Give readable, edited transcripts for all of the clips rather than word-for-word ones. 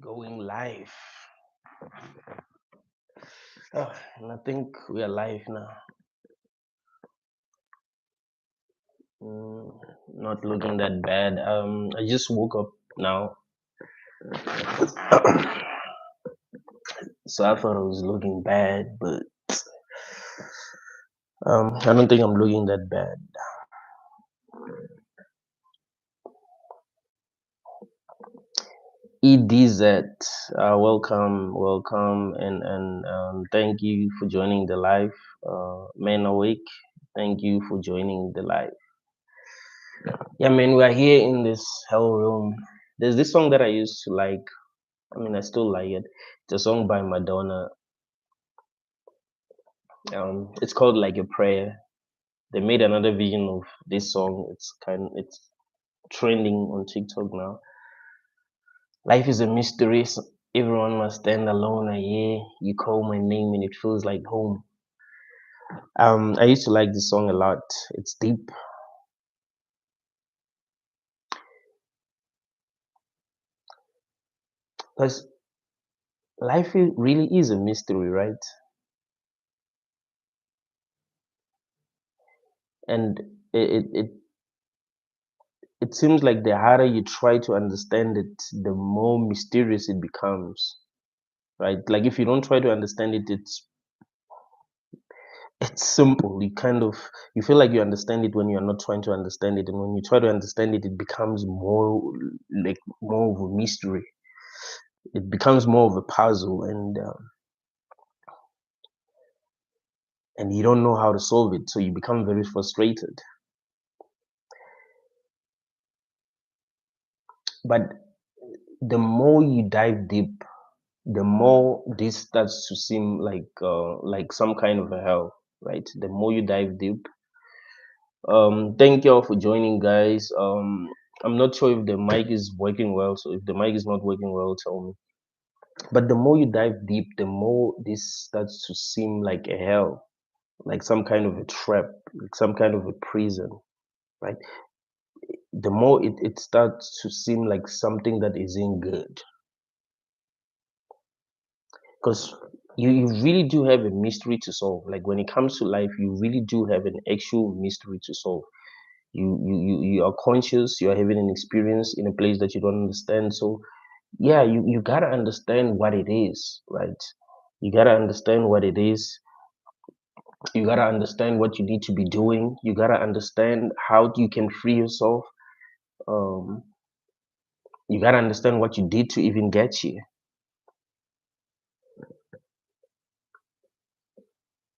Going live. Oh, and I think we are live now. Not looking that bad. I just woke up now, so I thought I was looking bad, but I don't think I'm looking that bad. EDZ, welcome, and thank you for joining the live. Man awake, thank you for joining the live. Yeah, man, we are here in this hell room. There's this song that I used to like. I mean, I still like it. It's a song by Madonna. It's called Like a Prayer. They made another version of this song. It's trending on TikTok now. Life is a mystery. Everyone must stand alone. Yeah, you call my name and it feels like home. I used to like this song a lot. It's deep. Because life really is a mystery, right? And it seems like the harder you try to understand it, the more mysterious it becomes, right? Like if you don't try to understand it, it's simple. You feel like you understand it when you're not trying to understand it, and when you try to understand it, it becomes more of a mystery. It becomes more of a puzzle, and you don't know how to solve it, so you become very frustrated. But the more you dive deep, the more this starts to seem like some kind of a hell, right? The more you dive deep. Thank you all for joining, guys. I'm not sure if the mic is working well, so if the mic is not working well, tell me. But the more you dive deep, the more this starts to seem like a hell, like some kind of a trap, like some kind of a prison, right? The more it starts to seem like something that isn't good. Because you really do have a mystery to solve. Like when it comes to life, you really do have an actual mystery to solve. You are conscious, you are having an experience in a place that you don't understand. So yeah, you gotta understand what it is, right? You gotta understand what it is. You gotta understand what you need to be doing. You gotta understand how you can free yourself. Um, you gotta understand what you did to even get here.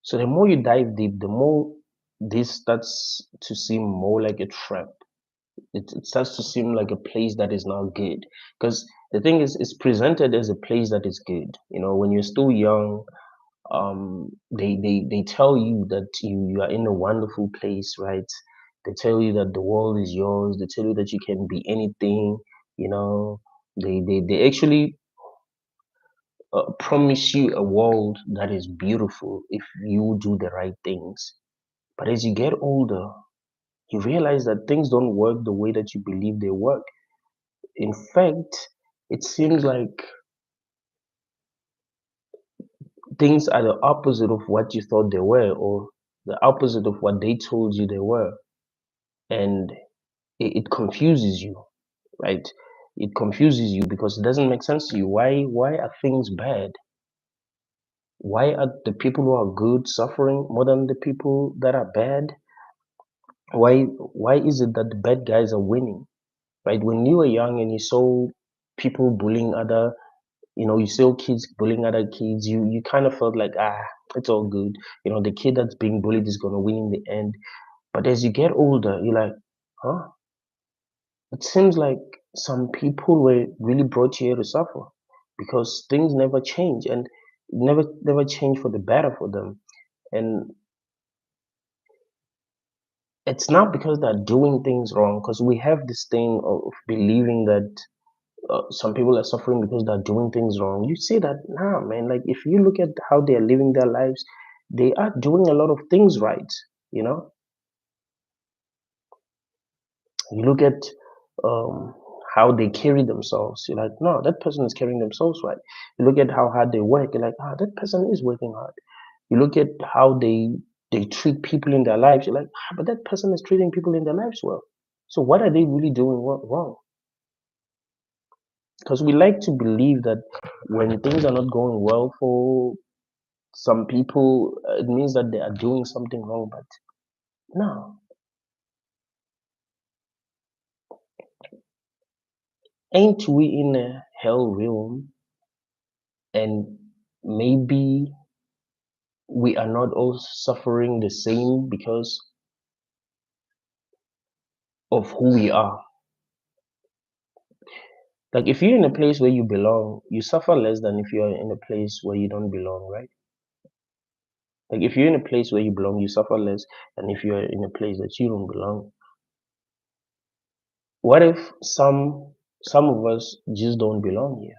So the more you dive deep, the more this starts to seem more like a trap. It starts to seem like a place that is not good. Because the thing is, it's presented as a place that is good. You know, when you're still young, they tell you that you are in a wonderful place, right? They tell you that the world is yours. They tell you that you can be anything. You know, they actually promise you a world that is beautiful if you do the right things. But as you get older, you realize that things don't work the way that you believe they work. In fact, it seems like things are the opposite of what you thought they were, or the opposite of what they told you they were. And it confuses you, right? It confuses you because it doesn't make sense to you. Why are things bad? Why are the people who are good suffering more than the people that are bad? Why is it that the bad guys are winning? Right? When you were young and you saw people bullying other, you saw kids bullying other kids, you kind of felt like, it's all good. The kid that's being bullied is gonna win in the end. But as you get older, you're like, huh? It seems like some people were really brought here to suffer because things never change and never change for the better for them. And it's not because they're doing things wrong, because we have this thing of believing that some people are suffering because they're doing things wrong. You say that, nah, man, like if you look at how they're living their lives, they are doing a lot of things right. You know, you look at um, how they carry themselves. You're like, no, that person is carrying themselves right. You look at how hard they work. You're like, that person is working hard. You look at how they treat people in their lives. You're like, but that person is treating people in their lives well. So what are they really doing wrong? Because we like to believe that when things are not going well for some people, it means that they are doing something wrong. But no, ain't we in a hell realm? And maybe we are not all suffering the same because of who we are. Like if you're in a place where you belong, you suffer less than if you're in a place where you don't belong, right? Like if you're in a place where you belong, you suffer less than if you're in a place that you don't belong. What if some of us just don't belong here?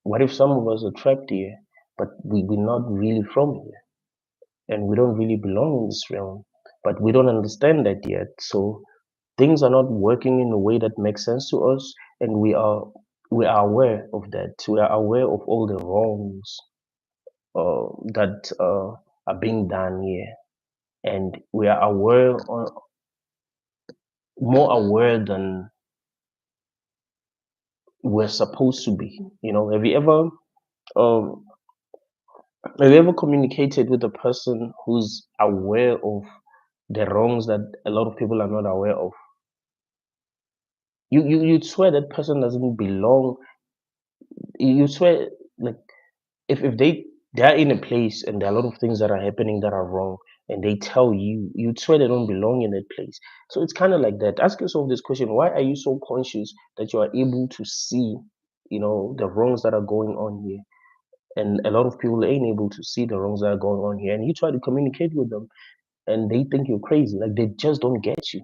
What if some of us are trapped here, but we're not really from here and we don't really belong in this realm, but we don't understand that yet. So things are not working in a way that makes sense to us, and we are aware of that. We are aware of all the wrongs that are being done here, and we are aware, more aware than we're supposed to be. Um, have you ever communicated with a person who's aware of the wrongs that a lot of people are not aware of? You'd swear that person doesn't belong. You swear, like, if they're in a place and there are a lot of things that are happening that are wrong, and they tell you, you'd swear they don't belong in that place. So it's kind of like that. Ask yourself this question: why are you so conscious that you are able to see, the wrongs that are going on here? And a lot of people ain't able to see the wrongs that are going on here, and you try to communicate with them, and they think you're crazy. Like they just don't get you,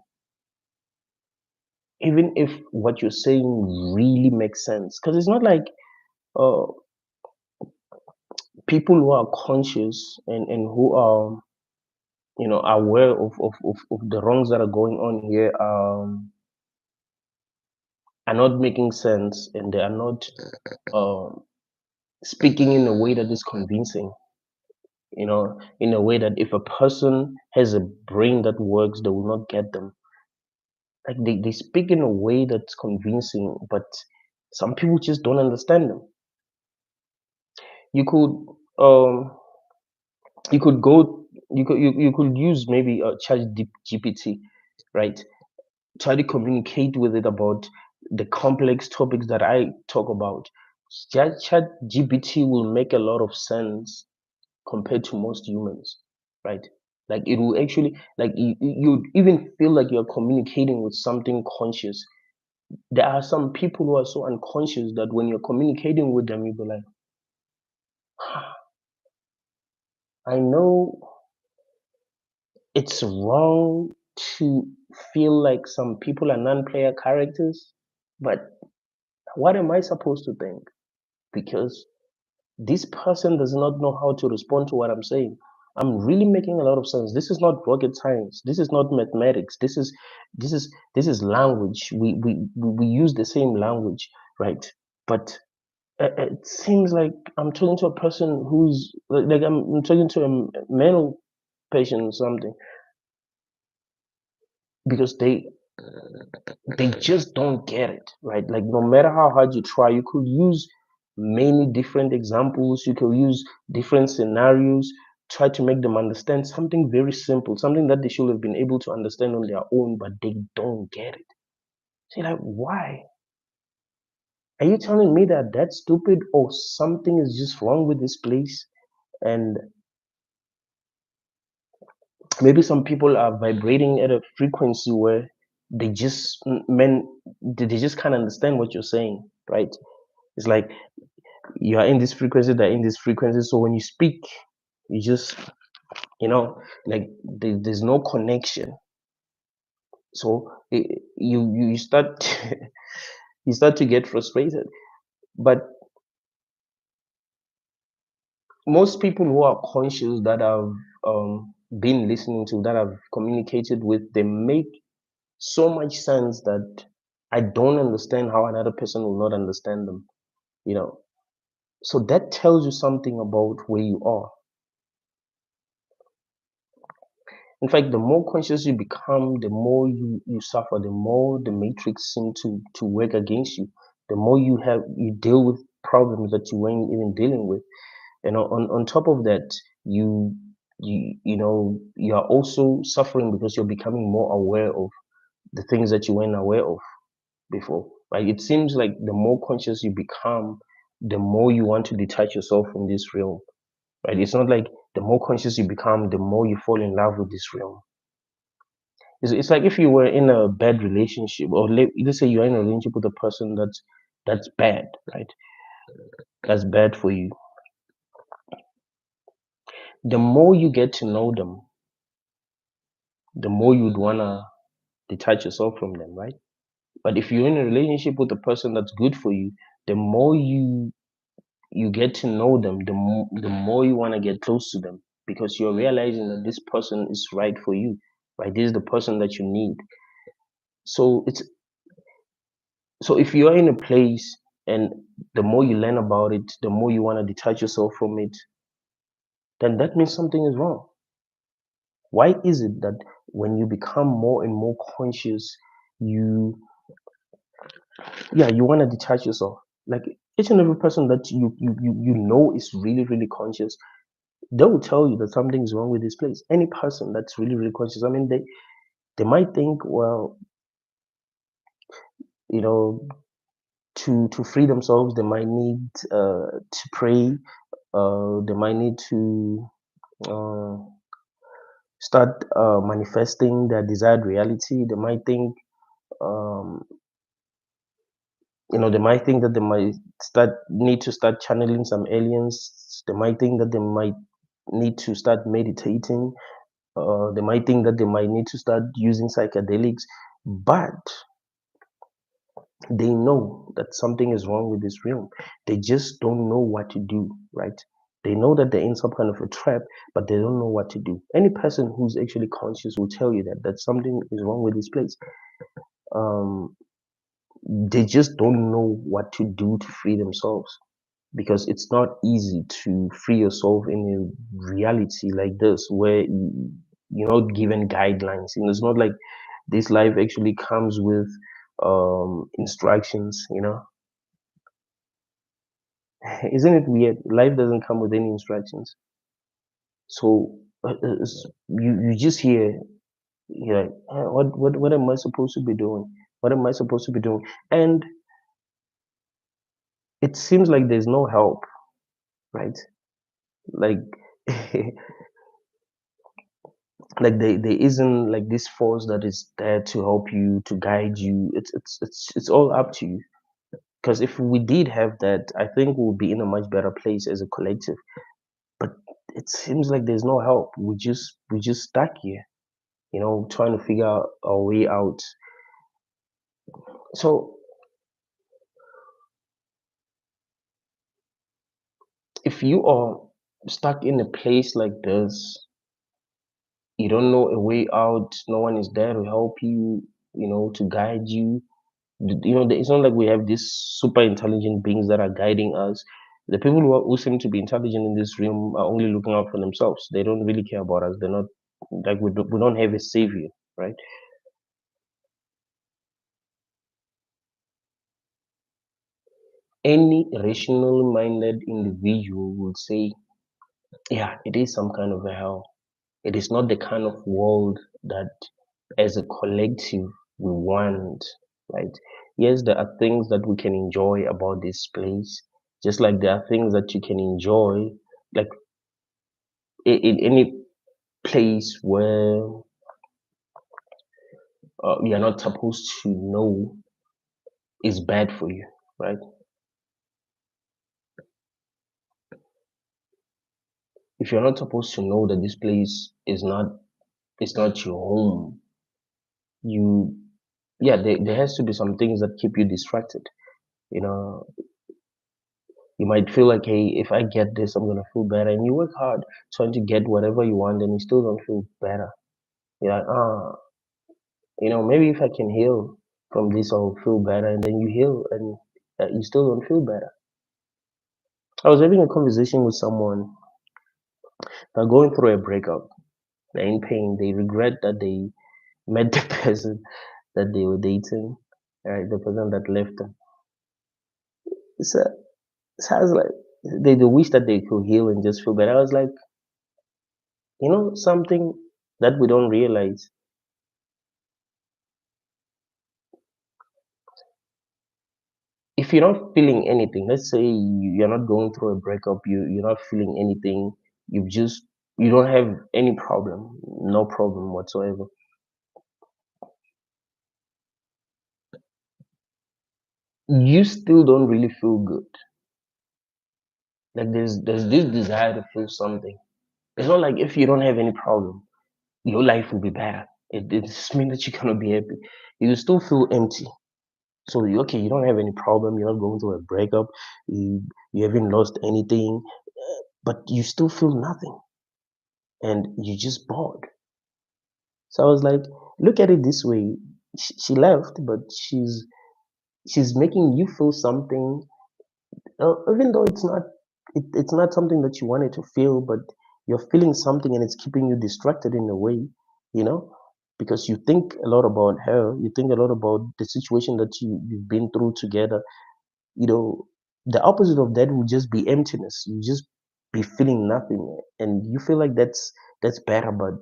even if what you're saying really makes sense. Because it's not like uh, people who are conscious and who are aware of the wrongs that are going on here are not making sense, and they are not speaking in a way that is convincing. In a way that if a person has a brain that works, they will not get them. Like they speak in a way that's convincing, but some people just don't understand them. You could um you could go you could use maybe a chat GPT, right? Try to communicate with it about the complex topics that I talk about. Chat GPT will make a lot of sense compared to most humans, right? Like it will actually, like you even feel like you're communicating with something conscious. There are some people who are so unconscious that when you're communicating with them, you'll be like, I know it's wrong to feel like some people are non-player characters, but what am I supposed to think? Because this person does not know how to respond to what I'm saying. I'm really making a lot of sense. This is not rocket science. This is not mathematics. This is language. We use the same language, right? But it seems like I'm talking to a person who's like I'm talking to a mental patient or something, because they just don't get it, right? Like no matter how hard you try, you could use many different examples, you could use different scenarios, try to make them understand something very simple, something that they should have been able to understand on their own, but they don't get it. So you're like, why? Are you telling me that that's stupid, or something is just wrong with this place? And maybe some people are vibrating at a frequency where they just men they just can't understand what you're saying, right? It's like you are in this frequency, they're in this frequency. So when you speak, you just, like there's no connection. So you start you start to get frustrated. But most people who are conscious, that have been listening to, that have communicated with, they make so much sense that I don't understand how another person will not understand them, you know. So that tells you something about where you are. In fact, the more conscious you become, the more you suffer, the more the matrix seems to work against you, the more you deal with problems that you weren't even dealing with. And on top of that, you you are also suffering because you're becoming more aware of the things that you weren't aware of before. Right? It seems like the more conscious you become, the more you want to detach yourself from this realm. Right? It's not like the more conscious you become, the more you fall in love with this realm. It's like if you were in a bad relationship, or let's say you're in a relationship with a person that's bad, right? That's bad for you. The more you get to know them, the more you'd wanna detach yourself from them, right? But if you're in a relationship with a person that's good for you, the more you get to know them, the more you want to get close to them, because you're realizing that this person is right for you, right? This is the person that you need. So it's so if you're in a place and the more you learn about it, the more you want to detach yourself from it, then that means something is wrong. Why is it that when you become more and more conscious, you you want to detach yourself? Like each and every person that you know is really really conscious, they will tell you that something's wrong with this place. Any person that's really really conscious, I mean, they might think, well, you know, to free themselves, they might need to pray. They might need to uh, start manifesting their desired reality. They might think, um, they might think that they might need to start channeling some aliens. They might think that they might need to start meditating. They might think that they might need to start using psychedelics, but they know that something is wrong with this realm. They just don't know what to do, right? They know that they're in some kind of a trap, but they don't know what to do. Any person who's actually conscious will tell you that something is wrong with this place. Um, they just don't know what to do to free themselves, because it's not easy to free yourself in a reality like this where you're not given guidelines. And it's not like this life actually comes with instructions. Isn't it weird? Life doesn't come with any instructions. So you just hear, you're like, what am I supposed to be doing? What am I supposed to be doing? And it seems like there's no help, right? Like like there isn't like this force that is there to help you, to guide you. It's all up to you. Because if we did have that, I think we'll be in a much better place as a collective. But it seems like there's no help. We just stuck here, trying to figure out our way out. So if you are stuck in a place like this, you don't know a way out, no one is there to help you, to guide you. It's not like we have these super intelligent beings that are guiding us. The people who seem to be intelligent in this realm are only looking out for themselves. They don't really care about us. They're not like we don't have a savior, right? Any rational minded individual would say, yeah, it is some kind of a hell. It is not the kind of world that as a collective we want, right? Yes, there are things that we can enjoy about this place, just like there are things that you can enjoy, like in any place where you're not supposed to know is bad for you, right? If you're not supposed to know that this place is not your home, you there has to be some things that keep you distracted. You know, you might feel like, hey, if I get this, I'm gonna feel better, and you work hard trying to get whatever you want, and you still don't feel better. You're like, maybe if I can heal. from this I'll feel better, and then you heal and you still don't feel better. I was having a conversation with someone. They're going through a breakup. They're in pain. They regret that they met the person that they were dating, the person that left them. So, so I was like, they wish that they could heal and just feel better. I was like, something that we don't realize. If you're not feeling anything, let's say you're not going through a breakup, you're not feeling anything, you don't have any problem, no problem whatsoever. You still don't really feel good. Like there's this desire to feel something. It's not like if you don't have any problem, your life will be better. It just means that you're gonna be happy. You still feel empty. So okay, you don't have any problem. You're not going through a breakup. You haven't lost anything, but you still feel nothing, and you're just bored. So I was like, look at it this way. She left, but she's making you feel something, even though it's not something that you wanted to feel, but you're feeling something, and it's keeping you distracted in a way, you know, because you think a lot about her. You think a lot about the situation that you've been through together. You know, the opposite of that would just be emptiness. You just be feeling nothing, and you feel like that's better, but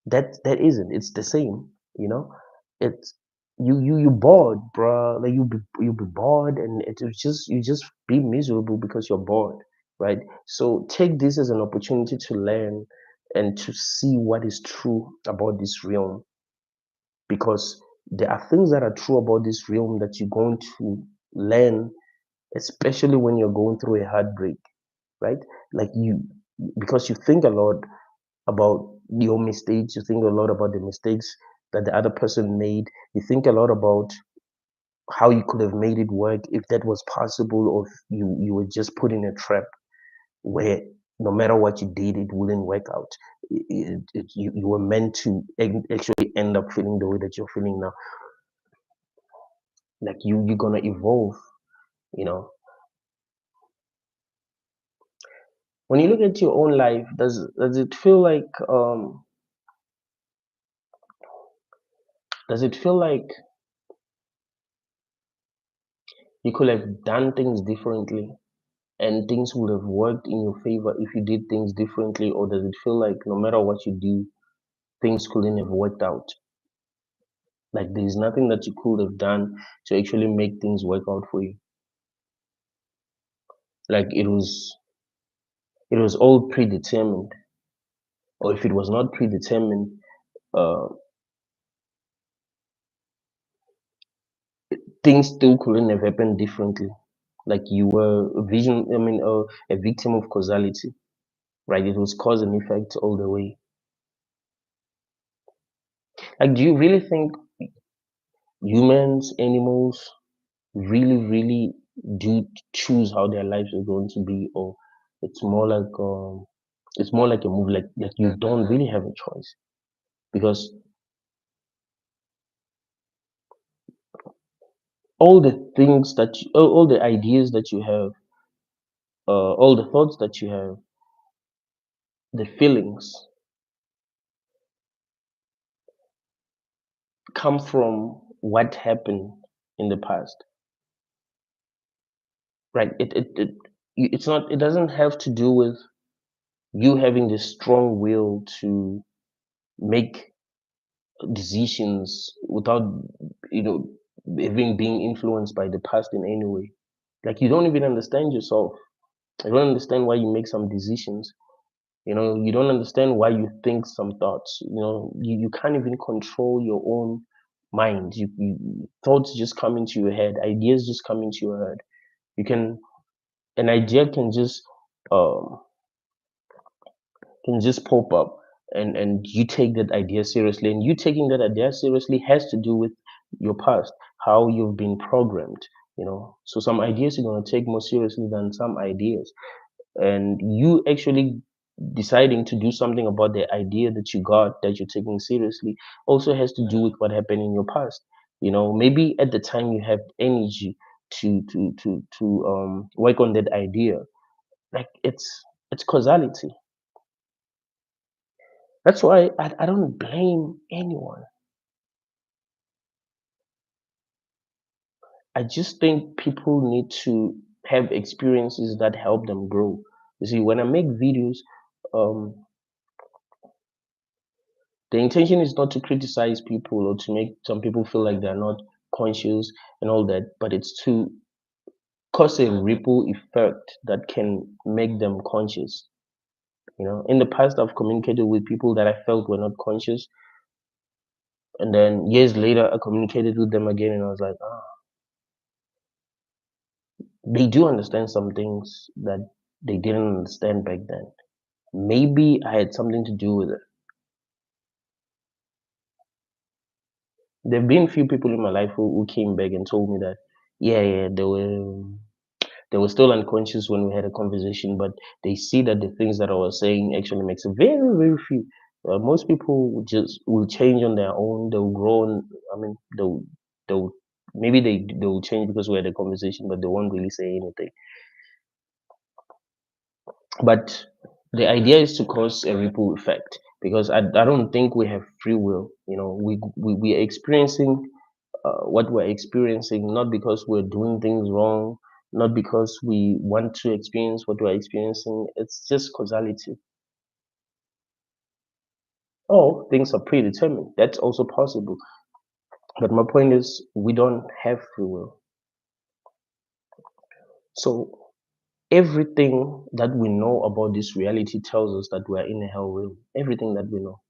that isn't. It's the same, you know. It's you bored, bruh. Like you be bored, and it's just you just be miserable because you're bored, right? So take this as an opportunity to learn and to see what is true about this realm, because there are things that are true about this realm that you're going to learn, especially when you're going through a heartbreak, right? Like because you think a lot about your mistakes. You think a lot about the mistakes that the other person made. You think a lot about how you could have made it work if that was possible, or if you were just put in a trap where no matter what you did, it wouldn't work out. You were meant to actually end up feeling the way that you're feeling now. Like you're gonna evolve. You know, when you look at your own life, does it feel like does it feel like you could have done things differently, and things would have worked in your favor if you did things differently? Or does it feel like no matter what you do, things couldn't have worked out? Like there's nothing that you could have done to actually make things work out for you. Like it was all predetermined. Or if it was not predetermined, uh, things still couldn't have happened differently. Like you were a victim of causality, right? It was cause and effect all the way. Like, do you really think humans, animals, really do choose how their lives are going to be, or it's more like it's more like a move, like you don't really have a choice, because all the things all the ideas that you have, all the thoughts that you have, the feelings come from what happened in the past, right? It's not, it doesn't have to do with you having this strong will to make decisions without, you know, even being influenced by the past in any way. Like you don't even understand yourself. You don't understand why you make some decisions. You don't understand why you think some thoughts. You can't even control your own mind. Thoughts just come into your head. Ideas just come into your head. You can An idea um, can just pop up, and you take that idea seriously, and you taking that idea seriously has to do with your past, how you've been programmed. So some ideas you're going to take more seriously than some ideas, and you actually deciding to do something about the idea that you got, that you're taking seriously, also has to do with what happened in your past. Maybe at the time you have energy to work on that idea. Like it's causality. That's why I don't blame anyone. I just think people need to have experiences that help them grow. You see, when I make videos, um, the intention is not to criticize people or to make some people feel like they're not conscious and all that, but it's to cause a ripple effect that can make them conscious. In the past, I've communicated with people that I felt were not conscious, and then years later, I communicated with them again, and I was like, they do understand some things that they didn't understand back then. Maybe I had something to do with it. There have been few people in my life who came back and told me that, yeah, they were still unconscious when we had a conversation, but they see that the things that I was saying actually makes a very, very few. Most people just will change on their own. They'll grow. I mean, they'll maybe they'll change because we had a conversation, but they won't really say anything. But the idea is to cause a ripple effect because I don't think we have free will. We are experiencing what we're experiencing not because we're doing things wrong, not because we want to experience what we're experiencing. It's just causality. Or things are predetermined. That's also possible. But my point is, we don't have free will. So everything that we know about this reality tells us that we're in a hell realm. Everything that we know.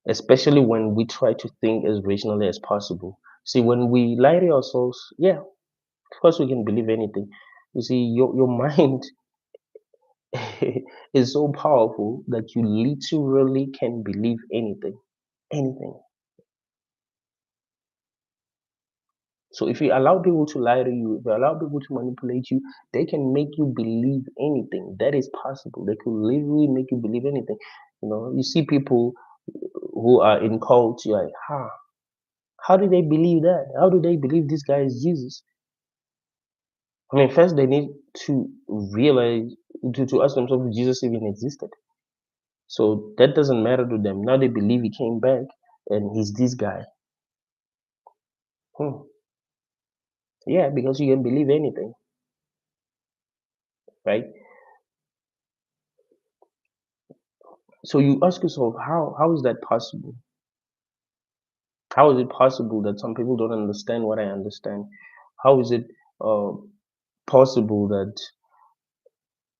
Especially when we try to think as rationally as possible. See, when we lie to ourselves, yeah, of course we can believe anything. You see, your mind is so powerful that you literally can believe anything. Anything. So if you allow people to lie to you, if you allow people to manipulate you, they can make you believe anything. That is possible. They could literally make you believe anything. You see people who are in cults, you're like, how do they believe that? How do they believe this guy is Jesus? I mean, first they need to realize to ask themselves if Jesus even existed. So that doesn't matter to them. Now they believe he came back and he's this guy. Hmm. Yeah, because you can believe anything, right? So you ask yourself, how is that possible? How is it possible that some people don't understand what I understand? How is it uh, possible that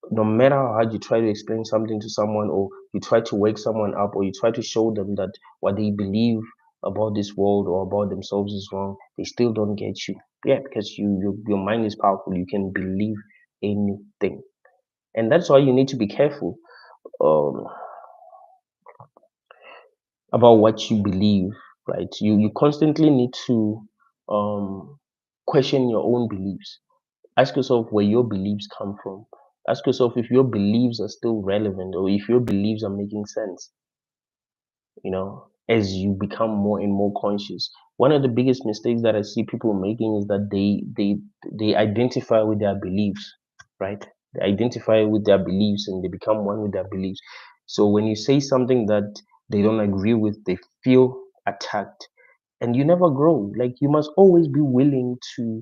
no matter how hard you try to explain something to someone, or you try to wake someone up, or you try to show them that what they believe about this world or about themselves is wrong, they still don't get you. Yeah, because your mind is powerful. You can believe anything, and that's why you need to be careful um, about what you believe. Right? You constantly need to um, question your own beliefs. Ask yourself where your beliefs come from. Ask yourself if your beliefs are still relevant or if your beliefs are making sense, as you become more and more conscious. One of the biggest mistakes that I see people making is that they identify with their beliefs, right? They identify with their beliefs and they become one with their beliefs. So when you say something that they don't agree with, they feel attacked. And you never grow. Like you must always be willing to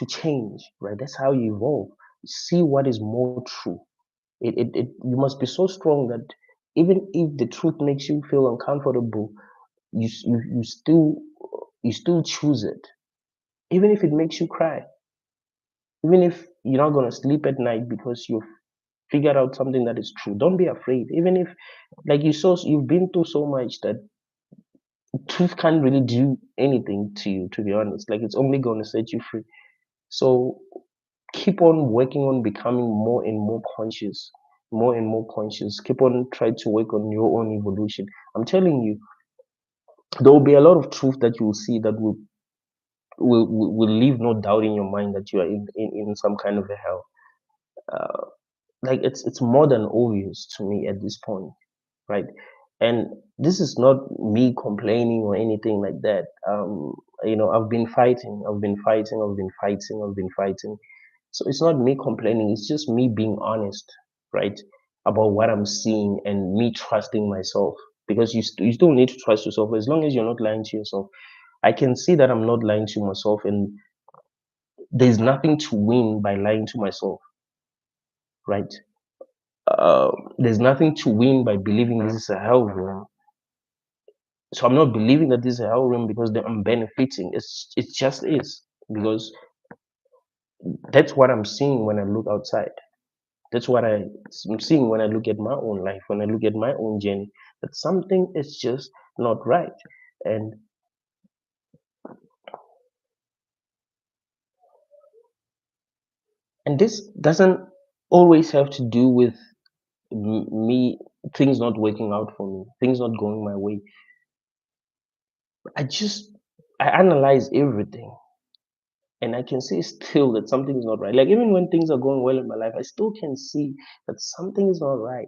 change, right? That's how you evolve. See what is more true. You must be so strong that even if the truth makes you feel uncomfortable, you still choose it. Even if it makes you cry, even if you're not gonna sleep at night because you've figured out something that is true. Don't be afraid. Even if like you've been through so much that truth can't really do anything to you, to be honest. Like it's only gonna set you free. So keep on working on becoming more and more conscious, more and more conscious. Keep on trying to work on your own evolution. I'm telling you, there will be a lot of truth that you will see that will leave no doubt in your mind that you are in some kind of a hell. Like it's more than obvious to me at this point, right? And this is not me complaining or anything like that. I've been fighting, I've been fighting. So it's not me complaining, it's just me being honest, right? About what I'm seeing and me trusting myself. Because you still need to trust yourself as long as you're not lying to yourself. I can see that I'm not lying to myself, and there's nothing to win by lying to myself, right? There's nothing to win by believing this is a hell room. So I'm not believing that this is a hell room because I'm benefiting. It just is, because that's what I'm seeing when I look outside. That's what I'm seeing when I look at my own life, when I look at my own journey. That something is just not right, and this doesn't always have to do with me, things not working out for me, things not going my way. I just I analyze everything, and I can see still that something is not right. Like even when things are going well in my life, I still can see that something is not right.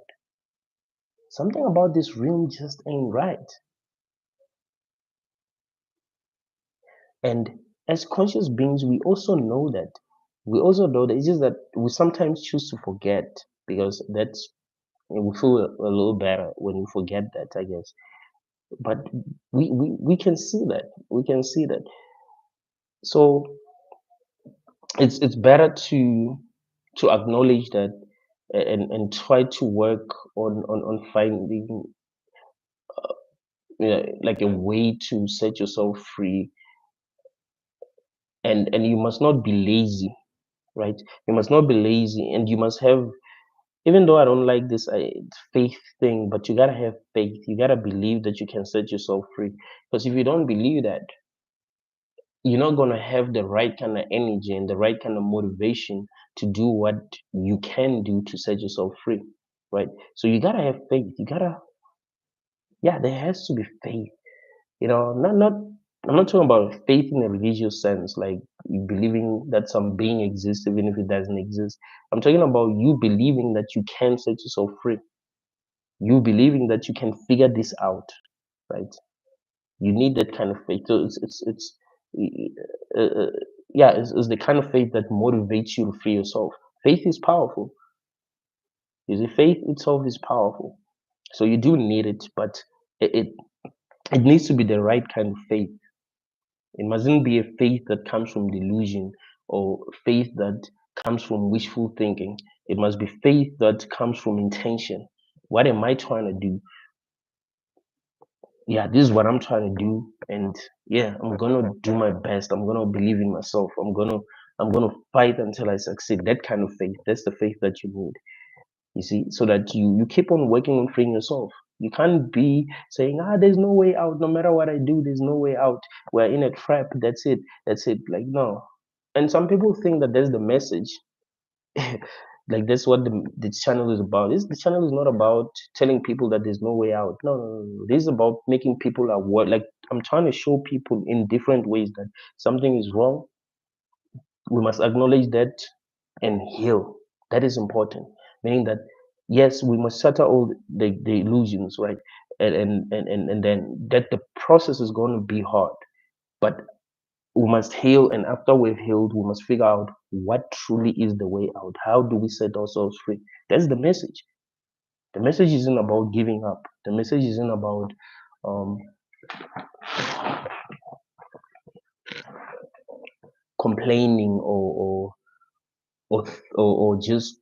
Something about this realm just ain't right. And as conscious beings, we also know that. We also know that it's just that we sometimes choose to forget, because we feel a little better when we forget that, I guess. But we can see that. We can see that. So it's better to acknowledge that, and try to work on finding, like a way to set yourself free. And you must not be lazy, right? You must not be lazy, and you must have, even though I don't like this faith thing, but you gotta have faith. You gotta believe that you can set yourself free. Because if you don't believe that, you're not gonna have the right kind of energy and the right kind of motivation to do what you can do to set yourself free, right? So you gotta have faith. Yeah, there has to be faith. Not I'm not talking about faith in a religious sense, like you believing that some being exists even if it doesn't exist. I'm talking about you believing that you can set yourself free. You believing that you can figure this out, right? You need that kind of faith. So it's uh, uh, yeah, it's the kind of faith that motivates you to free yourself. Faith is powerful. You see, faith itself is powerful. So you do need it, but it, it it needs to be the right kind of faith. It mustn't be a faith that comes from delusion, or faith that comes from wishful thinking. It must be faith that comes from intention. What am I trying to do? Yeah, this is what I'm trying to do, and yeah, I'm gonna do my best. I'm gonna believe in myself. I'm gonna fight until I succeed. That kind of faith. That's the faith that you need. You see, so that you keep on working on freeing yourself. You can't be saying, there's no way out. No matter what I do, there's no way out. We're in a trap. That's it. That's it. Like, no. And some people think that that's the message. Like that's what the channel is about. The channel is not about telling people that there's no way out. No, no, no, no. This is about making people aware. Like I'm trying to show people in different ways that something is wrong. We must acknowledge that and heal. That is important. Meaning that yes, we must shatter all the illusions, right? And then that the process is going to be hard, but we must heal. And after we've healed, we must figure out what truly is the way out. How do we set ourselves free? That's the message. The message isn't about giving up. The message isn't about um, complaining, or or just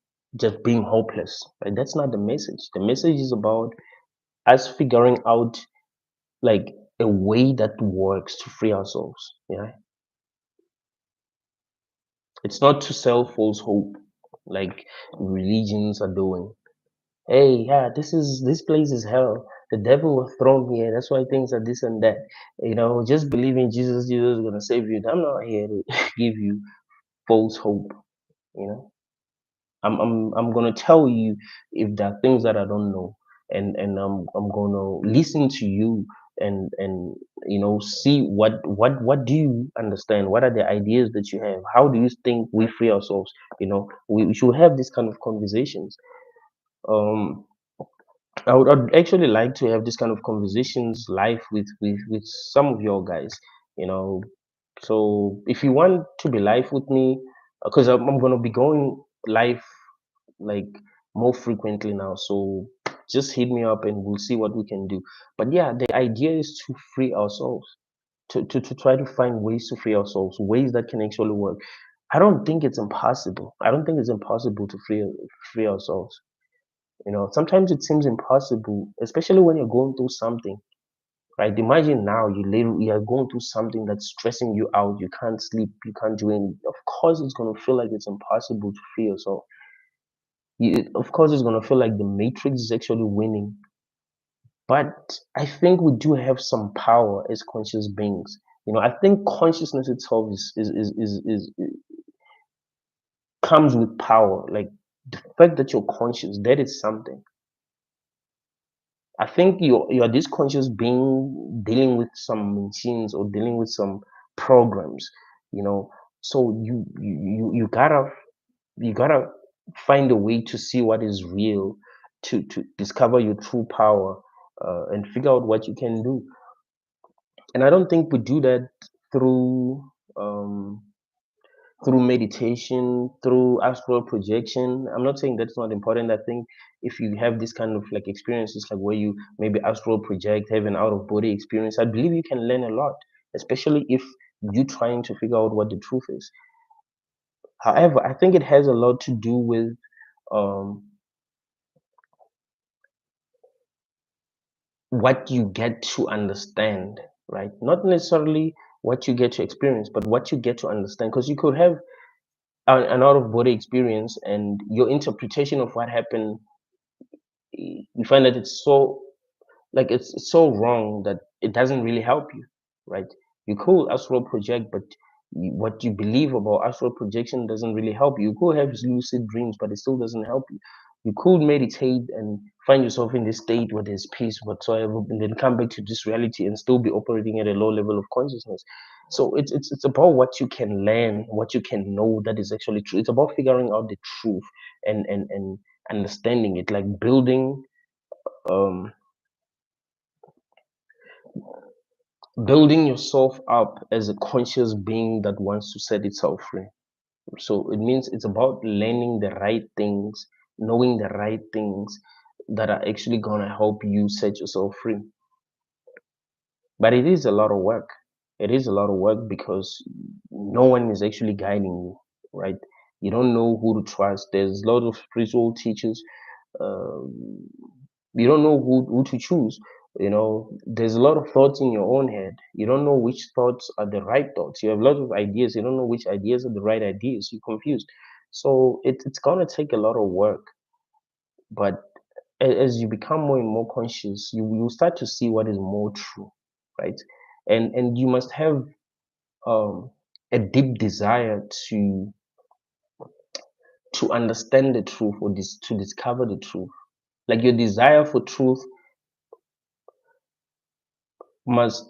being hopeless. Right? That's not the message. The message is about us figuring out like a way that works to free ourselves. Yeah, it's not to sell false hope like religions are doing. Hey, yeah, this place is hell. The devil was thrown here. That's why things are this and that. Just believe in Jesus. Jesus is gonna save you. I'm not here to give you false hope. You know, I'm gonna tell you if there are things that I don't know, and I'm gonna listen to you, and see what do you understand. What are the ideas that you have? How do you think we free ourselves? We should have these kind of conversations. Um, I'd actually like to have this kind of conversations live with some of your guys, you know. So if you want to be live with me, because I'm gonna be going live like more frequently now. So just hit me up and we'll see what we can do. But yeah, the idea is to free ourselves, to try to find ways to free ourselves, ways that can actually work. I don't think it's impossible. I don't think it's impossible to free ourselves. You know, sometimes it seems impossible, especially when you're going through something. Right? Imagine now you are going through something that's stressing you out. You can't sleep. You can't do anything. Of course, it's gonna feel like it's impossible to free yourself. Of course, it's gonna feel like the Matrix is actually winning. But I think we do have some power as conscious beings. You know, I think consciousness itself is comes with power. Like the fact that you're conscious, that is something. I think you're this conscious being dealing with some machines or dealing with some programs, you know. So you gotta find a way to see what is real, to discover your true power, and figure out what you can do. And I don't think we do that through um, through meditation, through astral projection. I'm not saying that's not important. I think if you have this kind of like experiences, like where you maybe astral project, have an out of body experience, I believe you can learn a lot, especially if you're trying to figure out what the truth is. However, I think it has a lot to do with um, what you get to understand, right? Not necessarily what you get to experience, but what you get to understand. Because you could have an out of body experience and your interpretation of what happened, you find that it's so like it's so wrong that it doesn't really help you, right? You could astral project, but what you believe about astral projection doesn't really help you. You could have lucid dreams, but it still doesn't help you. You could meditate and find yourself in this state where there's peace whatsoever, and then come back to this reality and still be operating at a low level of consciousness. So it's about what you can learn, what you can know that is actually true. It's about figuring out the truth and understanding it, like um building yourself up as a conscious being that wants to set itself free. So it means it's about learning the right things, knowing the right things that are actually going to help you set yourself free. But it is a lot of work. It is a lot of work because no one is actually guiding you, right? You don't know who to trust. There's a lot of spiritual teachers. Um, you don't know who to choose. You know, there's a lot of thoughts in your own head. You don't know which thoughts are the right thoughts. You have a lot of ideas. You don't know which ideas are the right ideas. You're confused. So it's gonna take a lot of work. But as you become more and more conscious, you start to see what is more true, right? And you must have um, a deep desire to understand the truth or to discover the truth. Like your desire for truth must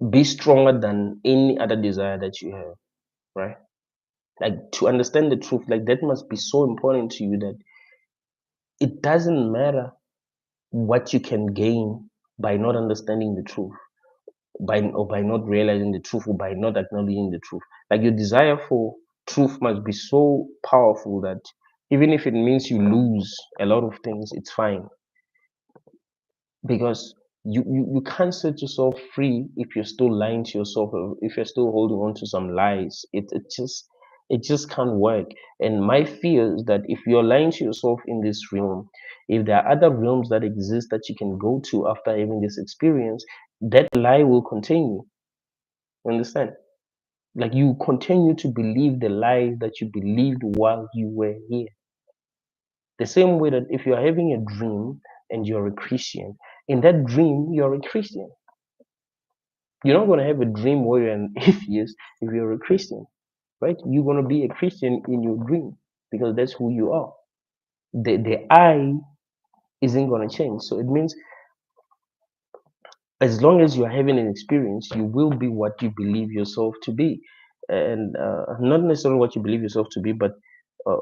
be stronger than any other desire that you have, right? Like to understand the truth, like that must be so important to you that it doesn't matter what you can gain by not understanding the truth, by not realizing the truth, or by not acknowledging the truth. Like your desire for truth must be so powerful that even if it means you lose a lot of things, it's fine, because you can't set yourself free if you're still lying to yourself, or if you're still holding on to some lies. It just can't work. And my fear is that if you're lying to yourself in this realm, if there are other realms that exist that you can go to after having this experience, that lie will continue. You understand? Like you continue to believe the lies that you believed while you were here. The same way that if you're having a dream and you're a Christian, in that dream you're a Christian. You're not going to have a dream where you're an atheist if you're a Christian, right? You're going to be a Christian in your dream because that's who you are. The I isn't going to change. So it means as long as you're having an experience, you will be what you believe yourself to be. And not necessarily what you believe yourself to be, but uh,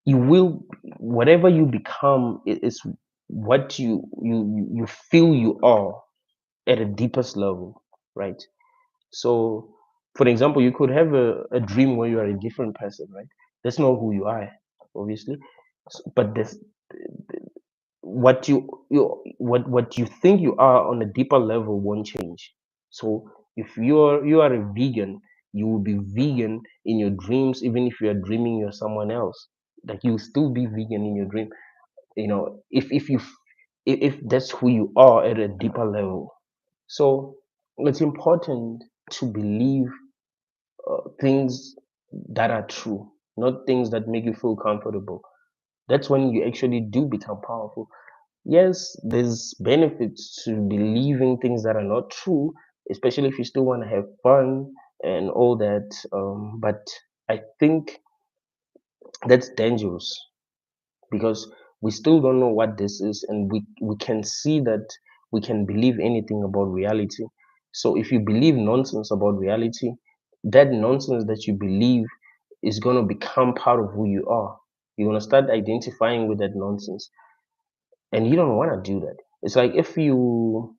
you will, whatever you become is what you feel you are at a deepest level, right? So, for example, you could have a dream where you are a different person, right? That's not who you are, obviously. But this, what you think you are on a deeper level won't change. So if you are a vegan, you will be vegan in your dreams, even if you are dreaming you're someone else. Like you'll still be vegan in your dream. If that's who you are at a deeper level. So it's important to believe things that are true, not things that make you feel comfortable. That's when you actually do become powerful. Yes, there's benefits to believing things that are not true, especially if you still want to have fun and all that. But I think that's dangerous because we still don't know what this is, and we can see that we can believe anything about reality. So if you believe nonsense about reality, that nonsense that you believe is going to become part of who you are. You're going to start identifying with that nonsense, and you don't want to do that. It's like if you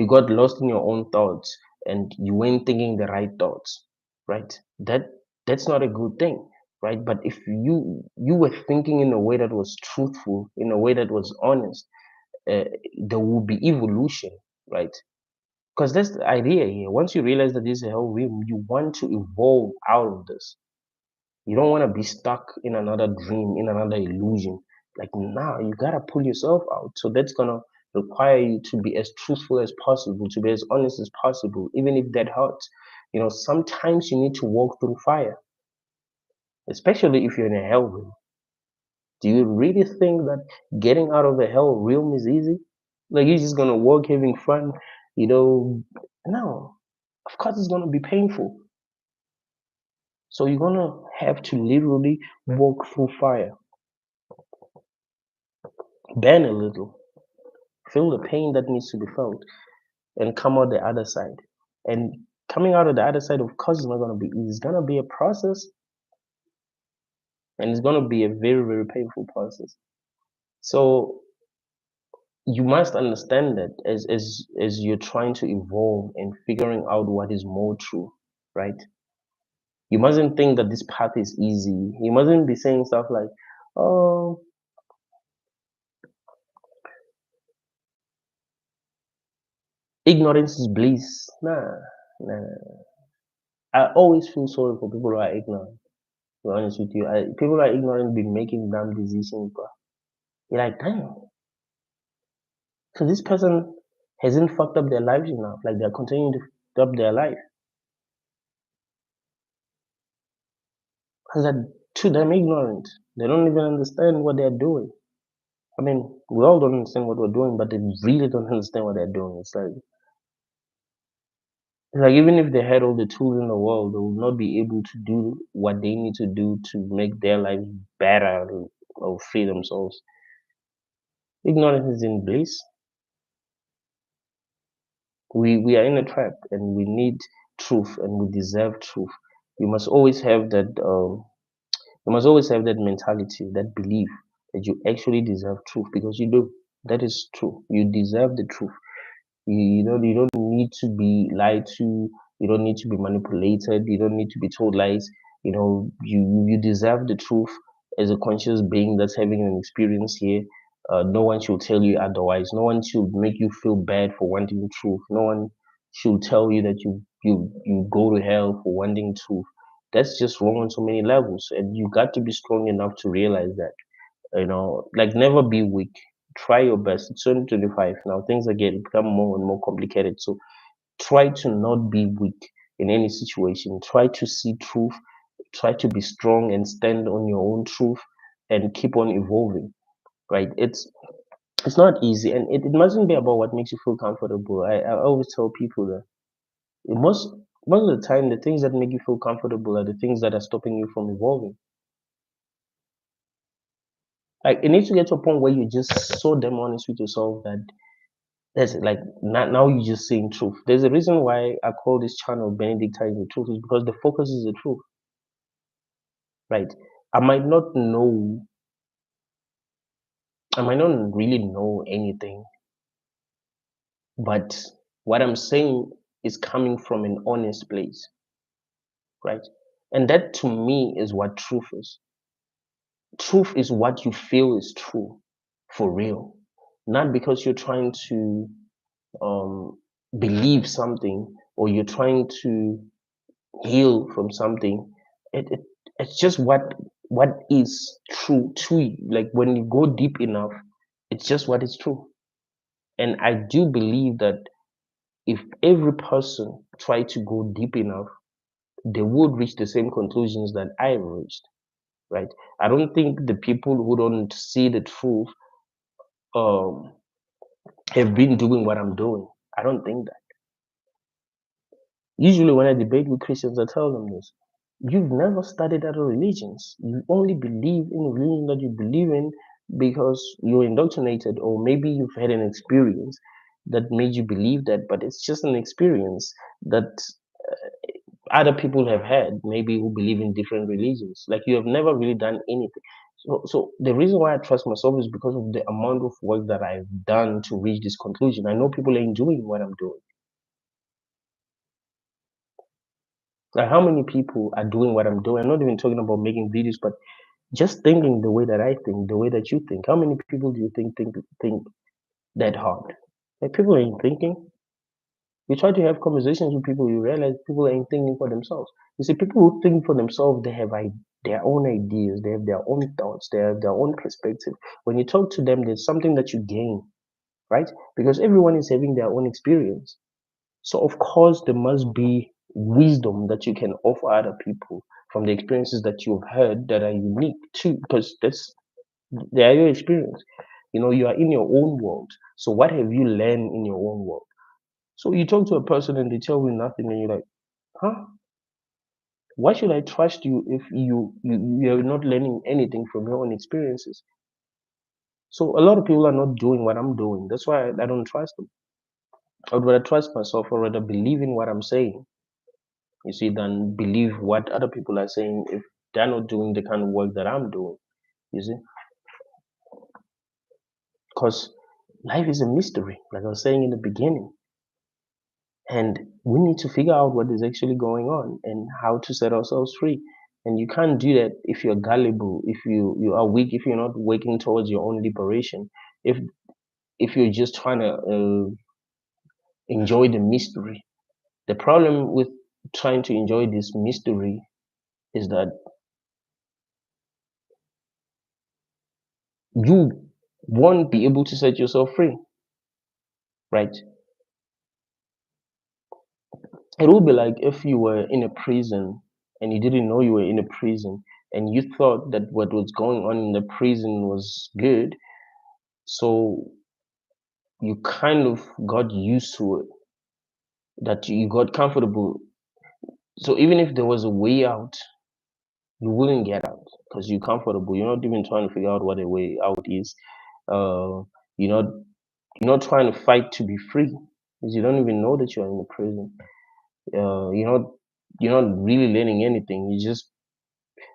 got lost in your own thoughts and you weren't thinking the right thoughts, right? That's not a good thing, right? But if you were thinking in a way that was truthful, in a way that was honest, there will be evolution, right? Because that's the idea here. Once you realize that this is a hell realm, you want to evolve out of this. You don't want to be stuck in another dream, in another illusion. Like now, you gotta pull yourself out. So that's gonna require you to be as truthful as possible, to be as honest as possible, even if that hurts. Sometimes you need to walk through fire, especially if you're in a hell realm. Do you really think that getting out of a hell realm is easy? Like you're just gonna walk having fun, you know? No, of course it's gonna be painful. So you're gonna have to literally walk through fire, bend a little, feel the pain that needs to be felt, and come out the other side. And coming out of the other side, of course, is not going to be easy. It's going to be a process, and it's going to be a very, very painful process. So you must understand that as you're trying to evolve and figuring out what is more true, right? You mustn't think that this path is easy. You mustn't be saying stuff like, "Oh, ignorance is bliss." Nah, nah. I always feel sorry for people who are ignorant. To be honest with you, people who are ignorant be making dumb decisions, but you're like, damn. So this person hasn't fucked up their lives enough. Like they're continuing to fuck up their life. Because they're too damn ignorant. They don't even understand what they're doing. I mean, we all don't understand what we're doing, but they really don't understand what they're doing. It's like even if they had all the tools in the world, they will not be able to do what they need to do to make their lives better or free themselves. Ignorance is in bliss. We are in a trap and we need truth and we deserve truth. You must always have that you must always have that mentality, that belief that you actually deserve truth because you do. That is true. You deserve the truth. You don't need to be lied to. You don't need to be manipulated. You don't need to be told lies. You deserve the truth as a conscious being that's having an experience here. No one should tell you otherwise. No one should make you feel bad for wanting the truth. No one should tell you that you go to hell for wanting truth. That's just wrong on so many levels, and you got to be strong enough to realize that. Like never be weak. Try your best. It's 2025 now. Things are getting become more and more complicated. So try to not be weak in any situation. Try to see truth. Try to be strong and stand on your own truth and keep on evolving. Right? It's not easy, and it mustn't be about what makes you feel comfortable. I always tell people that most of the time the things that make you feel comfortable are the things that are stopping you from evolving. Like it needs to get to a point where you're just so damn honest with yourself that that's it. Like now you're just saying truth. There's a reason why I call this channel Benedictine the Truth is because the focus is the truth, right? I might not know, I might not really know anything, but what I'm saying is coming from an honest place, right? And that to me is what truth is. Truth is what you feel is true for real, not because you're trying to um, believe something or you're trying to heal from something. It it's just what is true to you. Like when you go deep enough, it's just what is true. And I do believe that if every person tried to go deep enough, they would reach the same conclusions that I've reached. Right? I don't think the people who don't see the truth um, have been doing what I'm doing. I don't think that. Usually, when I debate with Christians, I tell them this: you've never studied other religions. You only believe in the religion that you believe in because you're indoctrinated, or maybe you've had an experience that made you believe that. But it's just an experience that other people have had, maybe who believe in different religions. Like you have never really done anything. So the reason why I trust myself is because of the amount of work that I've done to reach this conclusion. I know people ain't doing what I'm doing. Like how many people are doing what I'm doing? I'm not even talking about making videos, but just thinking the way that I think, the way that you think. How many people do you think that hard? Like people ain't thinking. You try to have conversations with people, you realize people ain't thinking for themselves. You see, people who think for themselves, they have their own ideas, they have their own thoughts, they have their own perspective. When you talk to them, there's something that you gain, right? Because everyone is having their own experience. So of course there must be wisdom that you can offer other people from the experiences that you've heard that are unique too, because they are your experience. You know, you are in your own world. So what have you learned in your own world? So you talk to a person and they tell you nothing, and you're like, huh? Why should I trust you if you're not learning anything from your own experiences? So a lot of people are not doing what I'm doing. That's why I don't trust them. I would rather trust myself or rather believe in what I'm saying, you see, than believe what other people are saying if they're not doing the kind of work that I'm doing, you see. Because life is a mystery, like I was saying in the beginning. And we need to figure out what is actually going on and how to set ourselves free. And you can't do that if you're gullible, if you are weak, if you're not working towards your own liberation, if if you're just trying to enjoy the mystery. The problem with trying to enjoy this mystery is that you won't be able to set yourself free, right? It would be like if you were in a prison and you didn't know you were in a prison and you thought that what was going on in the prison was good, so you kind of got used to it, that you got comfortable. So even if there was a way out, you wouldn't get out because you're comfortable. You're not even trying to figure out what a way out is. Uh, you're not you're not trying to fight to be free because you don't even know that you're in a prison. You're not really learning anything. You just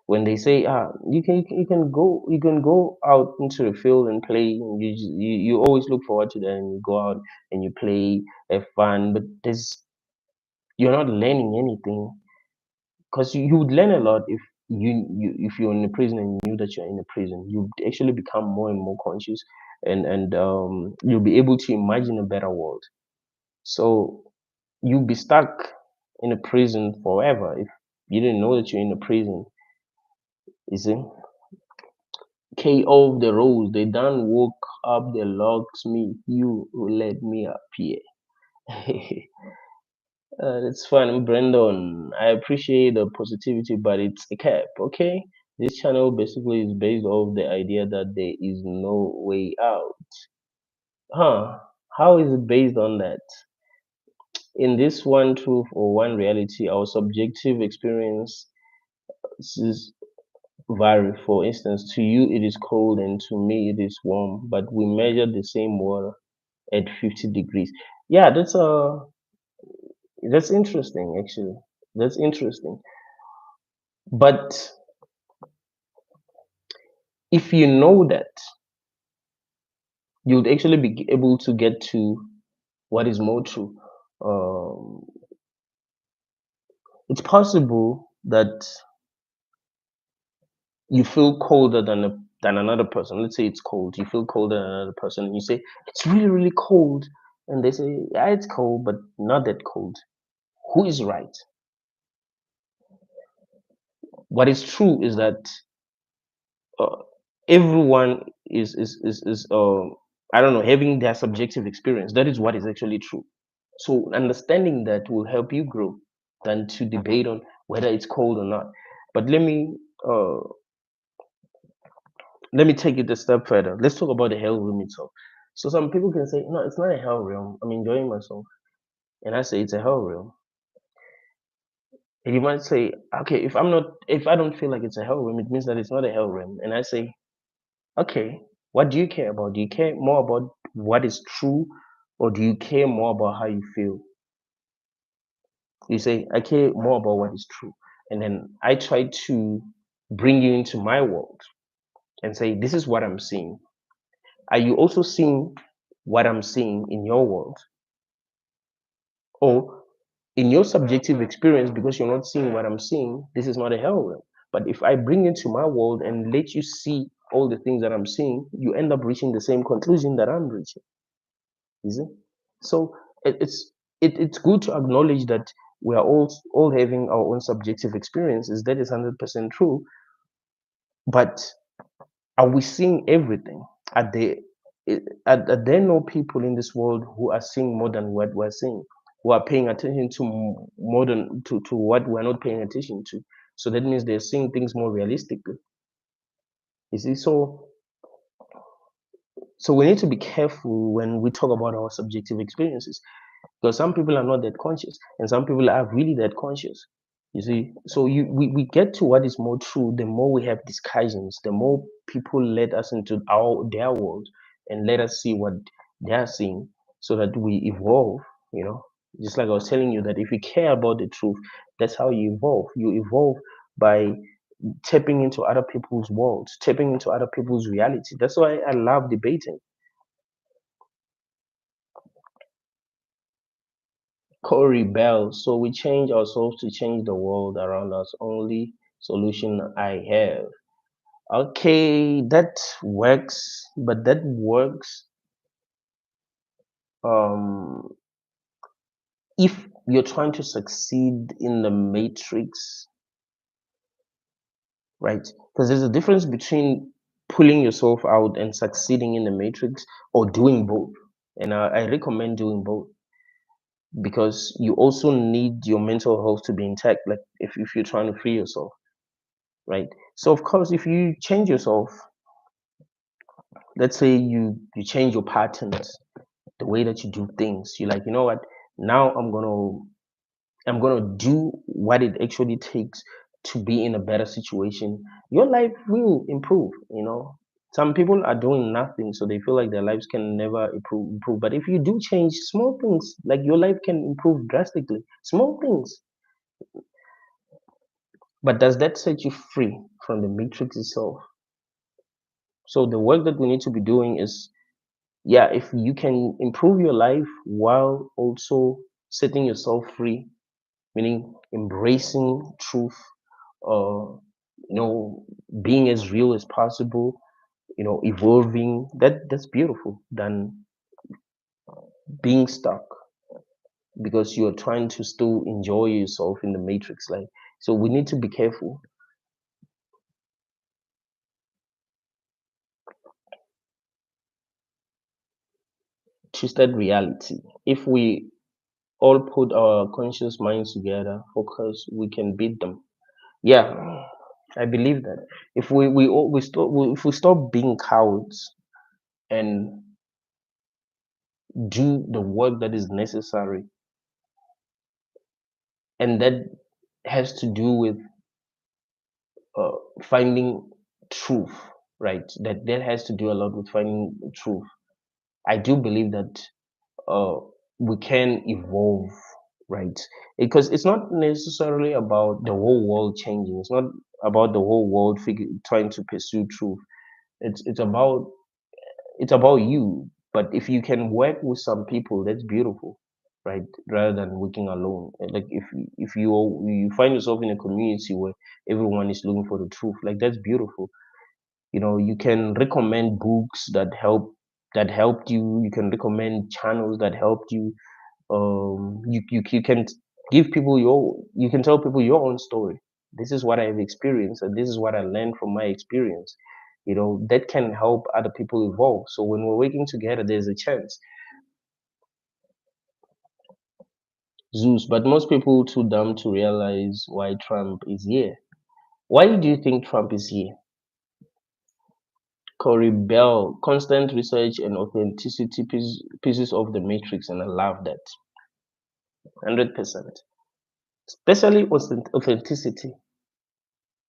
when they say you can go out into the field and play, you always look forward to that and you go out and you play, have fun, but you're not learning anything because you would learn a lot if you're in a prison and you knew that you're in a prison. You actually become more and more conscious, and you'll be able to imagine a better world. So you'll be stuck in a prison forever if you didn't know that you're in a prison. You see, KO the rose. They done woke up the logs me. You who let me up here. That's fun, Brandon. I appreciate the positivity, but it's a cap, okay? This channel basically is based off the idea that there is no way out. Huh? How is it based on that? In this one truth or one reality, our subjective experiences vary. For instance, to you it is cold and to me it is warm, but we measure the same water at 50 degrees. Yeah, that's interesting actually. That's interesting. But If you know that, you'd actually be able to get to what is more true. Um, it's possible that you feel colder than another person. Let's say it's cold. You feel colder than another person, and you say it's really really cold, and they say yeah it's cold, but not that cold. Who is right? What is true is that uh, everyone is I don't know, having their subjective experience. That is what is actually true. So understanding that will help you grow than to debate on whether it's cold or not. But uh, let me take it a step further. Let's talk about the hell realm itself. So some people can say, no, it's not a hell realm. I'm enjoying myself, and I say it's a hell realm. And you might say, okay, if I don't feel like it's a hell realm, it means that it's not a hell realm. And I say, okay, what do you care about? Do you care more about what is true, or do you care more about how you feel? You say, I care more about what is true. And then I try to bring you into my world and say, this is what I'm seeing. Are you also seeing what I'm seeing in your world? Or in your subjective experience, because you're not seeing what I'm seeing, this is not a hell realm. But if I bring it to my world and let you see all the things that I'm seeing, you end up reaching the same conclusion that I'm reaching. Is it? So it's good to acknowledge that we are all having our own subjective experiences. That is 100% true. But are we seeing everything? Are there are there no people in this world who are seeing more than what we're seeing? Who are paying attention to more than to what we're not paying attention to? So that means they're seeing things more realistically. You see, so we need to be careful when we talk about our subjective experiences, because some people are not that conscious and some people are really that conscious. You see, so we get to what is more true the more we have discussions, the more people let us into their world and let us see what they're seeing, so that we evolve. you know just like I was telling you, that if you care about the truth, that's how you evolve by tapping into other people's worlds, tapping into other people's reality. That's why I love debating. Corey Bell. So we change ourselves to change the world around us. Only solution I have. Okay, that works, but that works um, if you're trying to succeed in the matrix, right? Because there's a difference between pulling yourself out and succeeding in the matrix, or doing both. And I recommend doing both, because you also need your mental health to be intact. Like if you're trying to free yourself, right? So of course, if you change yourself, let's say you change your patterns, the way that you do things. You're like, you know what? Now I'm gonna do what it actually takes to be in a better situation. Your life will improve. Some people are doing nothing, so they feel like their lives can never improve. But if you do change small things, like your life can improve drastically. Small things. But does that set you free from the matrix itself? So the work that we need to be doing is, yeah, if you can improve your life while also setting yourself free, meaning embracing truth, uh you know being as real as possible, evolving, that's beautiful than being stuck because you're trying to still enjoy yourself in the matrix. Like, so we need to be careful. Twisted reality. If we all put our conscious minds together, focus, we can beat them. Yeah, I believe that if if we stop being cowards and do the work that is necessary, and that has to do with finding truth, right? That has to do a lot with finding truth. I do believe that uh, we can evolve, right? Because it's not necessarily about the whole world changing. It's not about the whole world trying to pursue truth. It's about it's about you. But if you can work with some people, that's beautiful, right? Rather than working alone. Like if you find yourself in a community where everyone is looking for the truth, like that's beautiful. You can recommend books that helped you. You can recommend channels that helped you. You can give people you can tell people your own story. This is what I've experienced, and this is what I learned from my experience. That can help other people evolve. So when we're working together, there's a chance. Zeus, but most people too dumb to realize why Trump is here. Why do you think Trump is here? Corey Bell, constant research and authenticity pieces of the matrix, and I love that. 100%. Especially authenticity.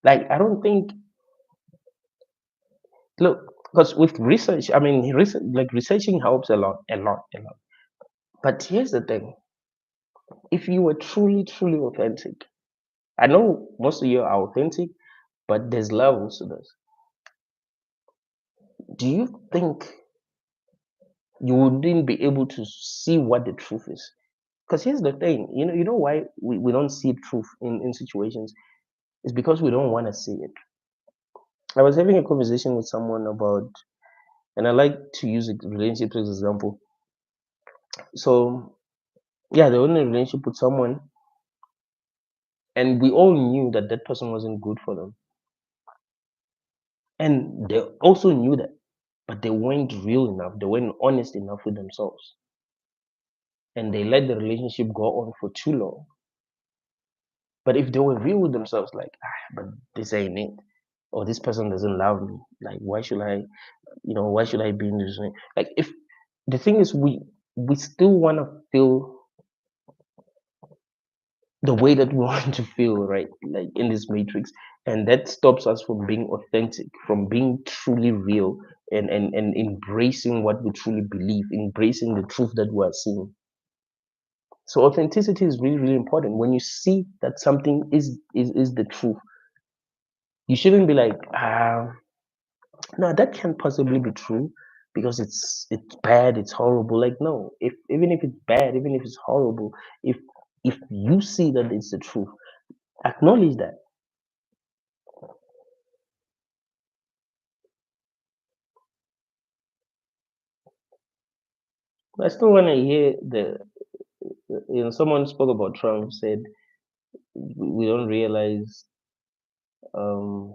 Like, I don't think, look, because with research, I mean, researching helps a lot, a lot, a lot. But here's the thing: if you were truly, truly authentic, I know most of you are authentic, but there's levels to this. Do you think you wouldn't be able to see what the truth is? Because here's the thing: you know why we don't see truth in situations? It's because we don't want to see it. I was having a conversation with someone about, and I like to use a relationship as an example. So yeah, they were in a relationship with someone, and we all knew that that person wasn't good for them, and they also knew that, but they weren't real enough. They weren't honest enough with themselves, and they let the relationship go on for too long. But if they were real with themselves, like, but this ain't it, or this person doesn't love me, like, why should I be in this? Like, if the thing is, we still want to feel the way that we want to feel, right? Like in this matrix, and that stops us from being authentic, from being truly real, and embracing what we truly believe, embracing the truth that we are seeing. So authenticity is really, really important. When you see that something is the truth, you shouldn't be like, no, that can't possibly be true because it's bad, it's horrible. Like, no, if even if it's bad, even if it's horrible, if you see that it's the truth, acknowledge that. I still want to hear someone spoke about Trump, said we don't realize um,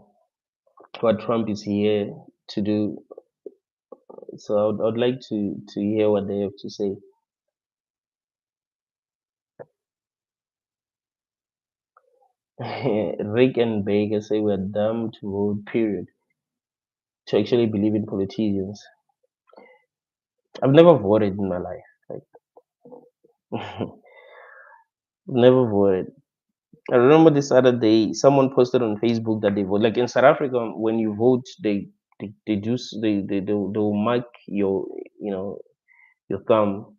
what Trump is here to do. So I'd like to hear what they have to say. Rick and Baker say we're dumb to vote, period, to actually believe in politicians. I've never voted in my life. Like, never voted. I remember this other day, someone posted on Facebook that they vote. Like in South Africa, when you vote, they do they'll mark your thumb.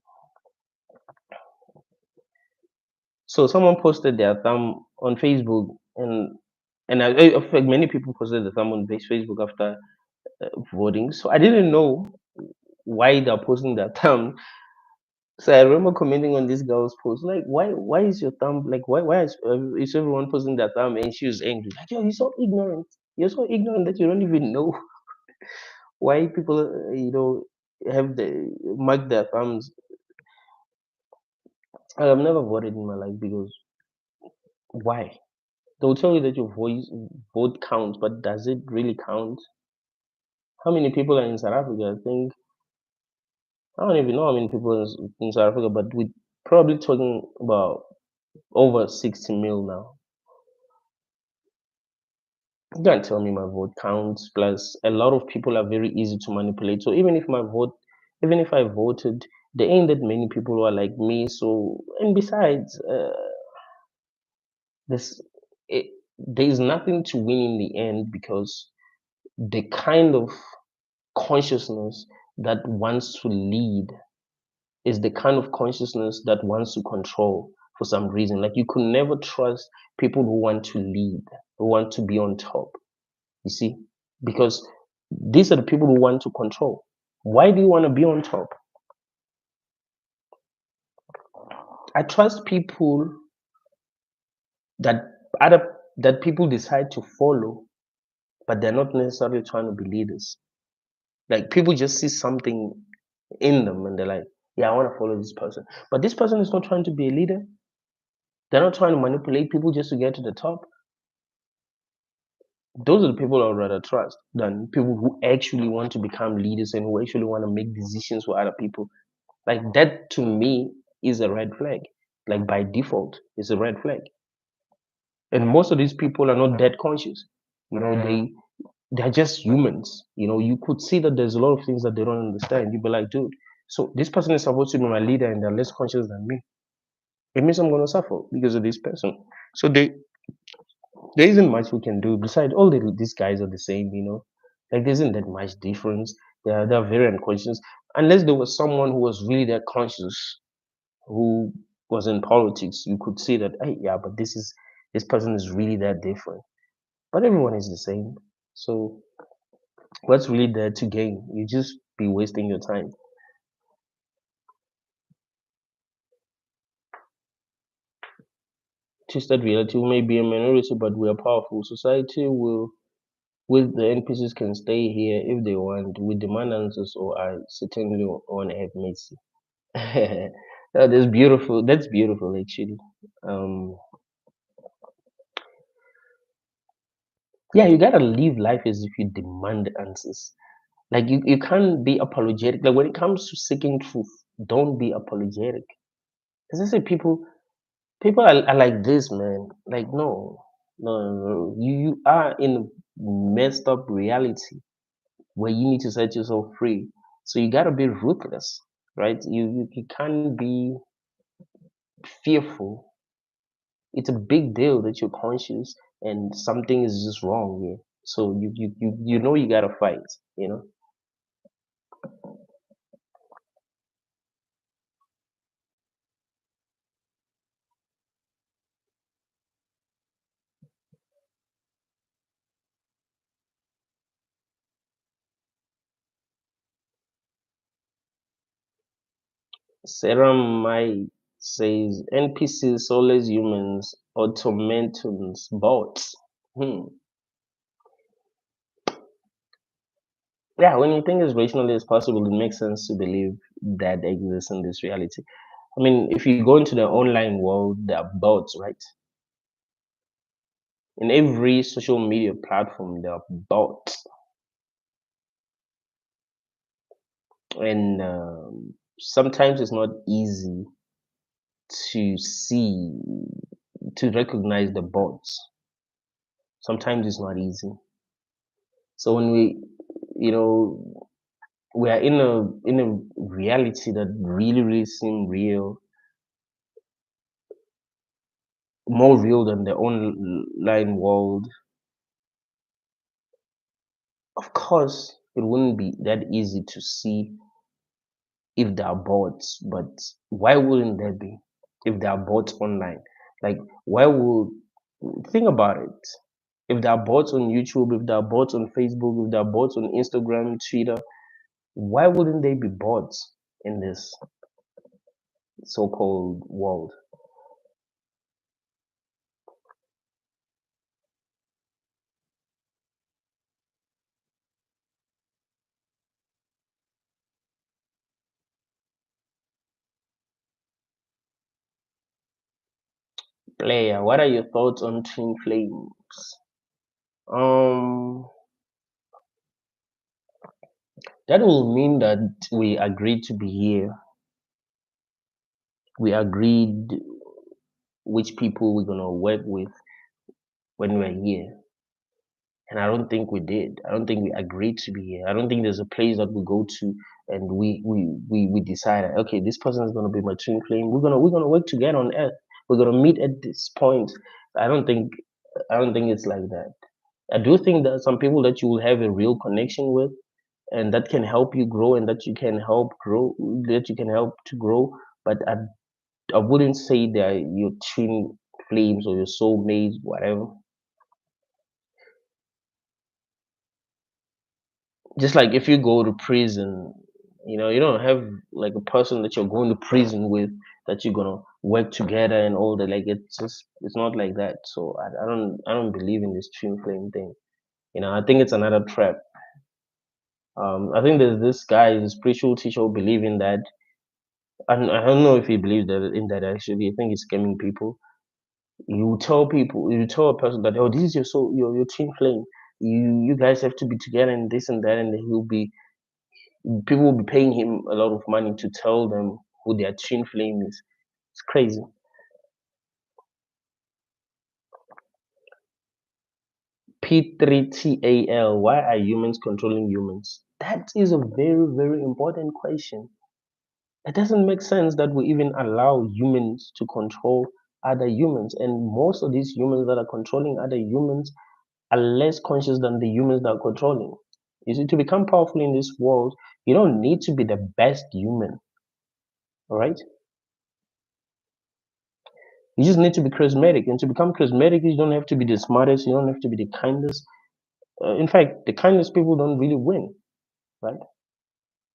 So someone posted their thumb on Facebook, and in fact, many people posted the thumb on Facebook after voting. So I didn't know why they're posting their thumb. So I remember commenting on this girl's post, like, why is your thumb like, is everyone posting their thumb? And she was angry, like, yo, you're so ignorant. You're so ignorant that you don't even know why people, have the mark their thumbs. I've never voted in my life because why? They'll tell you that your vote counts, but does it really count? How many people are in South Africa? I think I don't even know how many people in South Africa, but we're probably talking about over 60 mil now. You can't tell me my vote counts. Plus, a lot of people are very easy to manipulate. So even if I voted, there ain't that many people who are like me. So, and besides, this it, there is nothing to win in the end because the kind of consciousness that wants to lead is the kind of consciousness that wants to control for some reason. Like you could never trust people who want to lead, who want to be on top. You see, because These are the people who want to control. Why do you want to be on top? I trust people that that people decide to follow, but they're not necessarily trying to be leaders. Like people just see something in them and they're like, yeah, I want to follow this person. But this person is not trying to be a leader. They're not trying to manipulate people just to get to the top. Those are the people I would rather trust than people who actually want to become leaders and who actually want to make decisions for other people. Like that to me is a red flag. Like by default, it's a red flag. And most of these people are not that conscious. You know, they're just humans. You know, you could see that there's a lot of things that they don't understand. You'd be like, dude, so this person is supposed to be my leader and they're less conscious than me. It means I'm gonna suffer because of this person. So there isn't much we can do. Besides, these guys are the same, you know. Like there isn't that much difference. They're very unconscious. Unless there was someone who was really that conscious, who was in politics, you could see that, hey, yeah, but this person is really that different. But everyone is the same. So what's really there to gain? You just be wasting your time. Twisted reality, we may be a minority, but we are powerful. Society will with the NPCs can stay here if they want. We demand answers, or I certainly want to have mercy. That's beautiful. That's beautiful, actually. Um, yeah, you gotta live life as if you demand answers. Like you can't be apologetic. Like when it comes to seeking truth, don't be apologetic. Because I say people are like this, man. Like no. You are in a messed up reality where you need to set yourself free. So you gotta be ruthless, right? You can't be fearful. It's a big deal that you're conscious and something is just wrong here. So you know you gotta fight, you know. Sarah Mai says NPCs always humans, automatons, bots. Hmm. Yeah, when you think as rationally as possible, it makes sense to believe that exists in this reality. I mean, if you go into the online world, there are bots, right? In every social media platform, there are bots, and sometimes it's not easy to see to recognize the bots. Sometimes it's not easy. So when you know, we are in a reality that really seem real, more real than the online world. Of course, it wouldn't be that easy to see if there are bots, but why wouldn't there be if there are bots online? Like, why would think about it? If there are bots on YouTube, if there are bots on Facebook, if there are bots on Instagram, Twitter, why wouldn't they be bots in this so-called world? Player, what are your thoughts on twin flames? Um, that will mean that we agreed to be here. We agreed which people we're gonna work with when we're here. And I don't think we did. I don't think we agreed to be here. I don't think there's a place that we go to and we decided, okay, this person is gonna be my twin flame. We're gonna work together on earth. We're gonna meet at this point. I don't think I don't think it's like that. I do think that some people that you will have a real connection with and that can help you grow and that you can help to grow. But I wouldn't say they're your twin flames or your soulmates, whatever. Just like if you go to prison, you don't have like a person that you're going to prison with that you're gonna work together and all that. Like it's not like that. So I don't believe in this twin flame thing. I think it's another trap. I think there's this guy, this spiritual teacher who believe in that. And I don't know if he believes that in that actually. I think he's scamming people. You tell a person that, oh, this is your soul, your twin flame. You guys have to be together and this and that, and then people will be paying him a lot of money to tell them who their twin flame is. It's crazy. P3TAL. Why are humans controlling humans? That is a very, very important question. It doesn't make sense that we even allow humans to control other humans. And most of these humans that are controlling other humans are less conscious than the humans that are controlling. You see, to become powerful in this world, you don't need to be the best human, all right? You just need to be charismatic. And to become charismatic, you don't have to be the smartest, you don't have to be the kindest. In fact, the kindest people don't really win, right?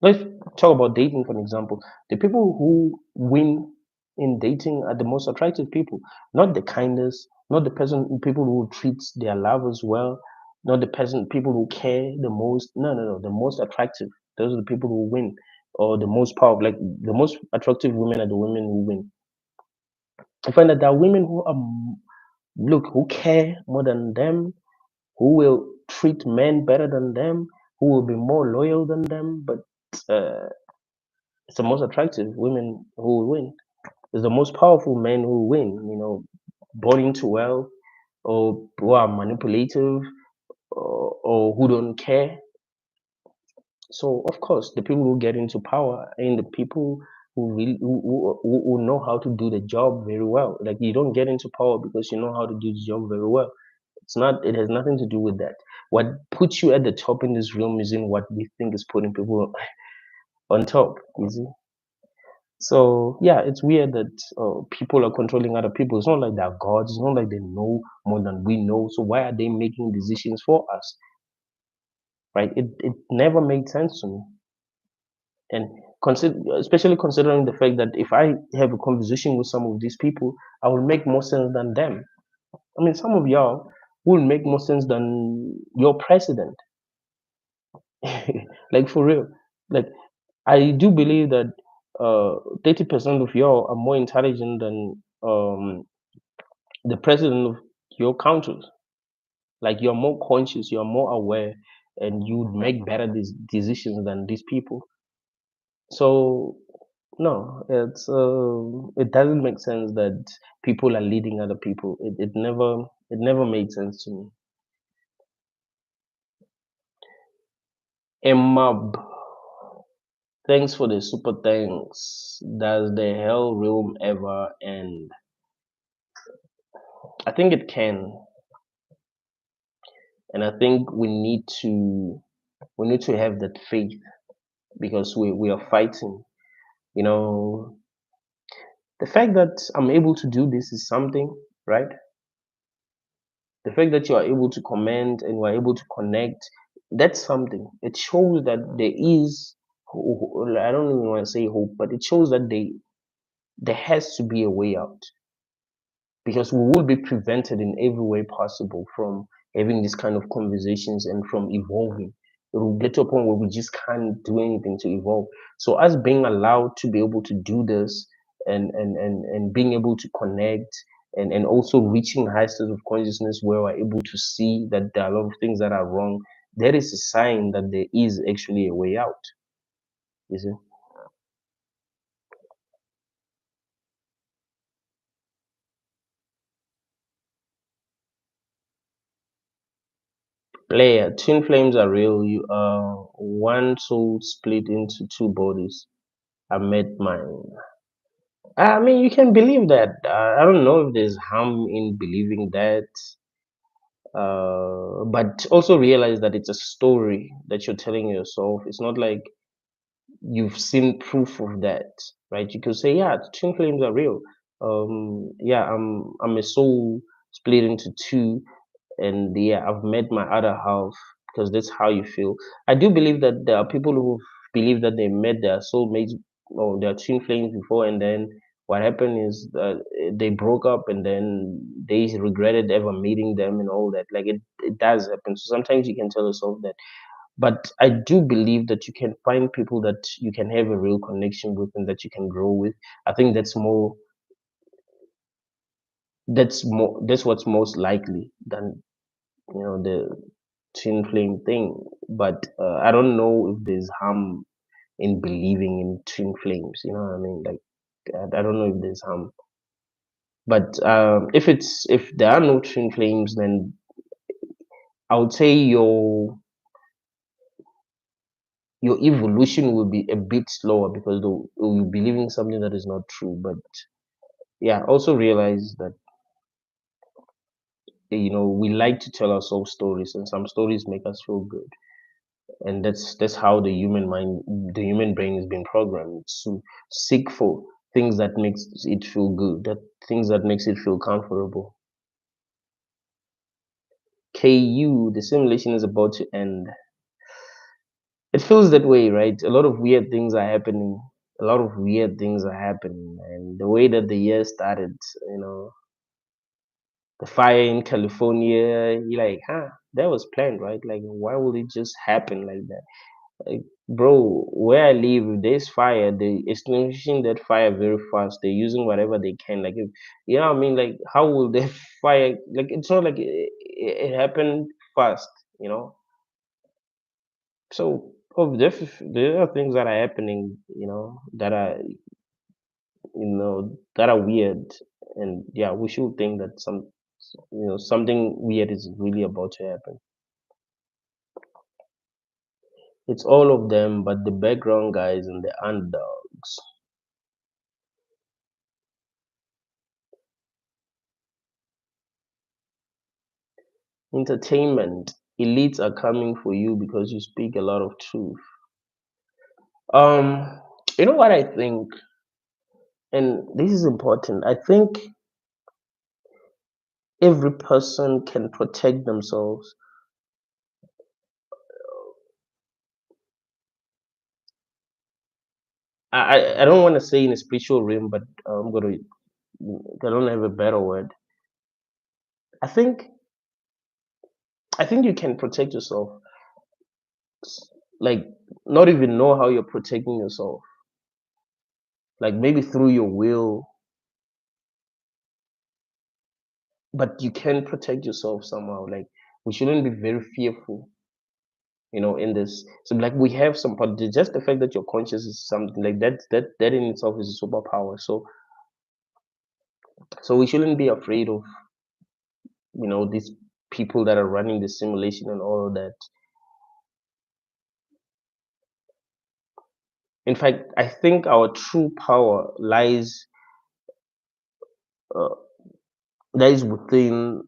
Let's talk about dating, for example. The people who win in dating are the most attractive people, not the kindest, not the people who treats their lovers well, not the people who care the most. No, no, no. The most attractive. Those are the people who win, or the most powerful. Like the most attractive women are the women who win. I find that there are women who are who care more than them, who will treat men better than them, who will be more loyal than them, but uh, it's the most attractive women who will win. It's the most powerful men who win, born into wealth, or who are manipulative, or who don't care. So of course, the people who get into power and the people who really who know how to do the job very well. Like you don't get into power because you know how to do the job very well. It's not. It has nothing to do with that. What puts you at the top in this realm is in what we think is putting people on top. You see. So yeah, it's weird that people are controlling other people. It's not like they're gods. It's not like they know more than we know. So why are they making decisions for us? Right? It never made sense to me. And especially considering the fact that if I have a conversation with some of these people, I will make more sense than them. I mean, some of y'all will make more sense than your president. Like for real. Like I do believe that 30% of y'all are more intelligent than the president of your countries. Like you're more conscious, you're more aware, and you would make better decisions than these people. So no, it doesn't make sense that people are leading other people. It never made sense to me. Emab, thanks for the super thanks. Does the hell realm ever end? I think it can, and I think we need to have that faith because we are fighting. You know, the fact that I'm able to do this is something, right? The fact that you are able to comment and we're able to connect, that's something. It shows that there is, I don't even want to say hope, but it shows that there has to be a way out because we will be prevented in every way possible from having these kind of conversations and from evolving. It will get to a point where we just can't do anything to evolve. So us being allowed to be able to do this and being able to connect and also reaching high states of consciousness where we're able to see that there are a lot of things that are wrong, that is a sign that there is actually a way out. You see? Player, twin flames are real. You are one soul split into two bodies. I met mine. I mean, you can believe that. I don't know if there's harm in believing that, but also realize that it's a story that you're telling yourself. It's not like you've seen proof of that, right? You could say, yeah, twin flames are real. Yeah, I'm a soul split into two, and yeah, I've met my other half. because that's how you feel. I do believe that there are people who believe that they met their soulmates or their twin flames before, and then what happened is that they broke up, and then they regretted ever meeting them and all that. Like it does happen. So sometimes you can tell yourself that. But I do believe that you can find people that you can have a real connection with and that you can grow with. I think that's what's most likely than the twin flame thing. But I don't know if there's harm in believing in twin flames. You know what I mean? Like I don't know if there's harm. But if there are no twin flames, then I would say your evolution will be a bit slower because you'll be believing something that is not true. But yeah, also realize that we like to tell ourselves stories, and some stories make us feel good, and that's how the human brain has been programmed to seek for things that makes it feel good, that things that makes it feel comfortable. The simulation is about to end. It feels that way, right? A lot of weird things are happening. A lot of weird things are happening, and the way that the year started, you know, the fire in California, you're like, huh, that was planned, right? Like, why would it just happen like that? Like, bro, where I live, if there's fire, they extinguishing that fire very fast. They're using whatever they can. Like, if, you know what I mean? Like, how will the fire? Like, it's not like it happened fast, you know. So, there are things that are happening, that are weird, and yeah, we should think that something weird is really about to happen. It's all of them, but the background guys and the underdogs. Entertainment. Elites are coming for you because you speak a lot of truth. Um, you know what I think, and this is important. I think every person can protect themselves. I don't want to say in a spiritual realm, but I don't have a better word. I think I think you can protect yourself, like not even know how you're protecting yourself. Like maybe through your will, but you can protect yourself somehow. Like we shouldn't be very fearful, in this. So like we have some, but just the fact that you're conscious is something like that. That in itself is a superpower. So we shouldn't be afraid of these people that are running the simulation and all of that. In fact, I think our true power uh, lies within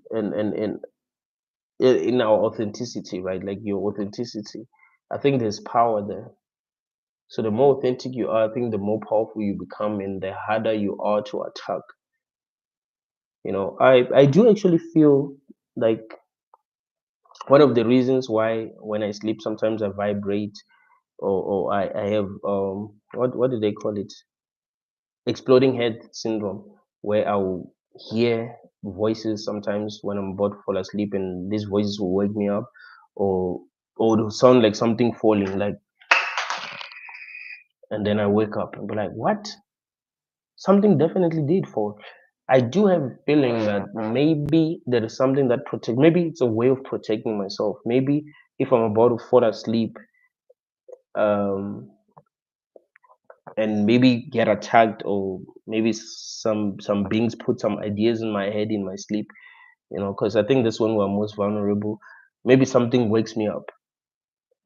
in our authenticity, right? Like your authenticity. I think there's power there. So the more authentic you are, I think the more powerful you become, and the harder you are to attack. I do actually feel like one of the reasons why when I sleep sometimes I vibrate, or I have what do they call it? Exploding head syndrome, where I'll hear voices sometimes when I'm about to fall asleep, and these voices will wake me up, or it'll sound like something falling, like, and then I wake up and be like, what? Something definitely did fall. I do have a feeling that maybe there is something that maybe it's a way of protecting myself. Maybe if I'm about to fall asleep, um, and maybe get attacked, or maybe some beings put some ideas in my head in my sleep, because I think that's when we're most vulnerable. Maybe something wakes me up,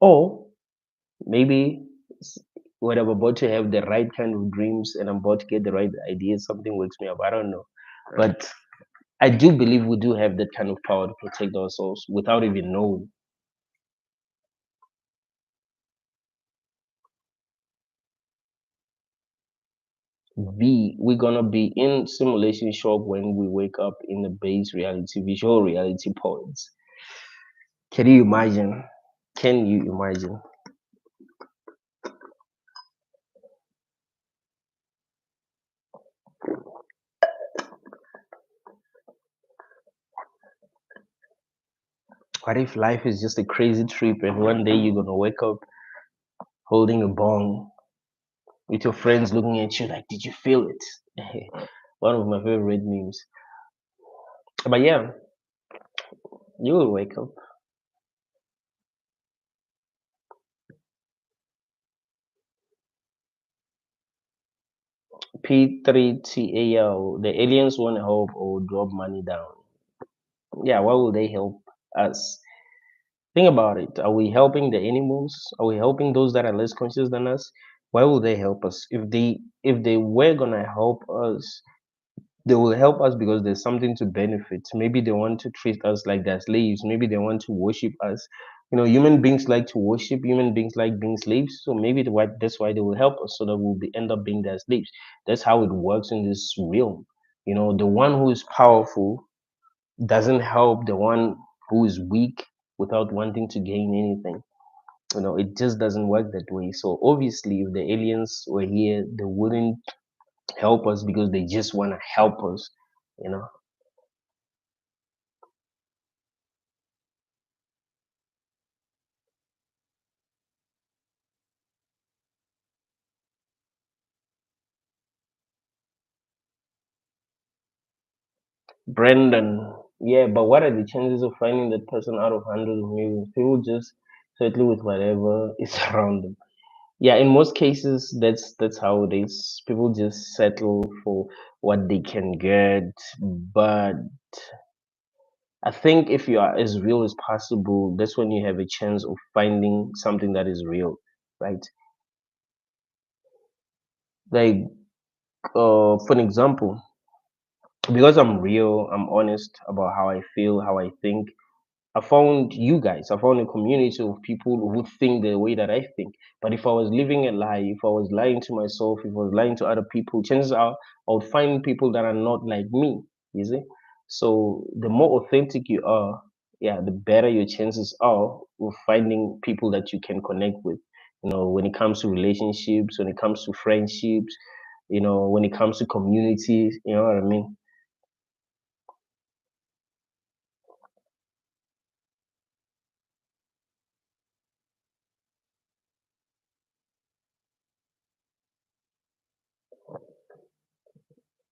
or maybe when I'm about to have the right kind of dreams and I'm about to get the right ideas, something wakes me up. I don't know, but I do believe we do have that kind of power to protect ourselves without even knowing. We're gonna be in simulation shock when we wake up in the base reality, visual reality pods. Can you imagine? Can you imagine? What if life is just a crazy trip and one day you're gonna wake up holding a bong with your friends looking at you like, did you feel it? One of my favorite memes. But yeah, you will wake up. P3TAL, the aliens want to help or drop money down. Yeah, why will they help us? Think about it. Are we helping the animals? Are we helping those that are less conscious than us? Why will they help us? If they were gonna help us, they will help us because there's something to benefit. Maybe they want to treat us like they're slaves. Maybe they want to worship us. Human beings like to worship. Human beings like being slaves. So maybe that's why they will help us, so that end up being their slaves. That's how it works in this realm. The one who is powerful doesn't help the one who is weak without wanting to gain anything. It just doesn't work that way. So obviously, if the aliens were here, they wouldn't help us because they just want to help us. You know, Brendan. Yeah, but what are the chances of finding that person out of hundreds of millions? People just settle with whatever is around them. Yeah, in most cases, that's how it is. People just settle for what they can get. But I think if you are as real as possible, that's when you have a chance of finding something that is real, right? Like, for an example, because I'm real, I'm honest about how I feel, how I think. I found you guys. I found a community of people who think the way that I think. But if I was living a lie, if I was lying to myself, if I was lying to other people, chances are I would find people that are not like me. You see? So the more authentic you are, yeah, the better your chances are of finding people that you can connect with. When it comes to relationships, when it comes to friendships, when it comes to communities, you know what I mean?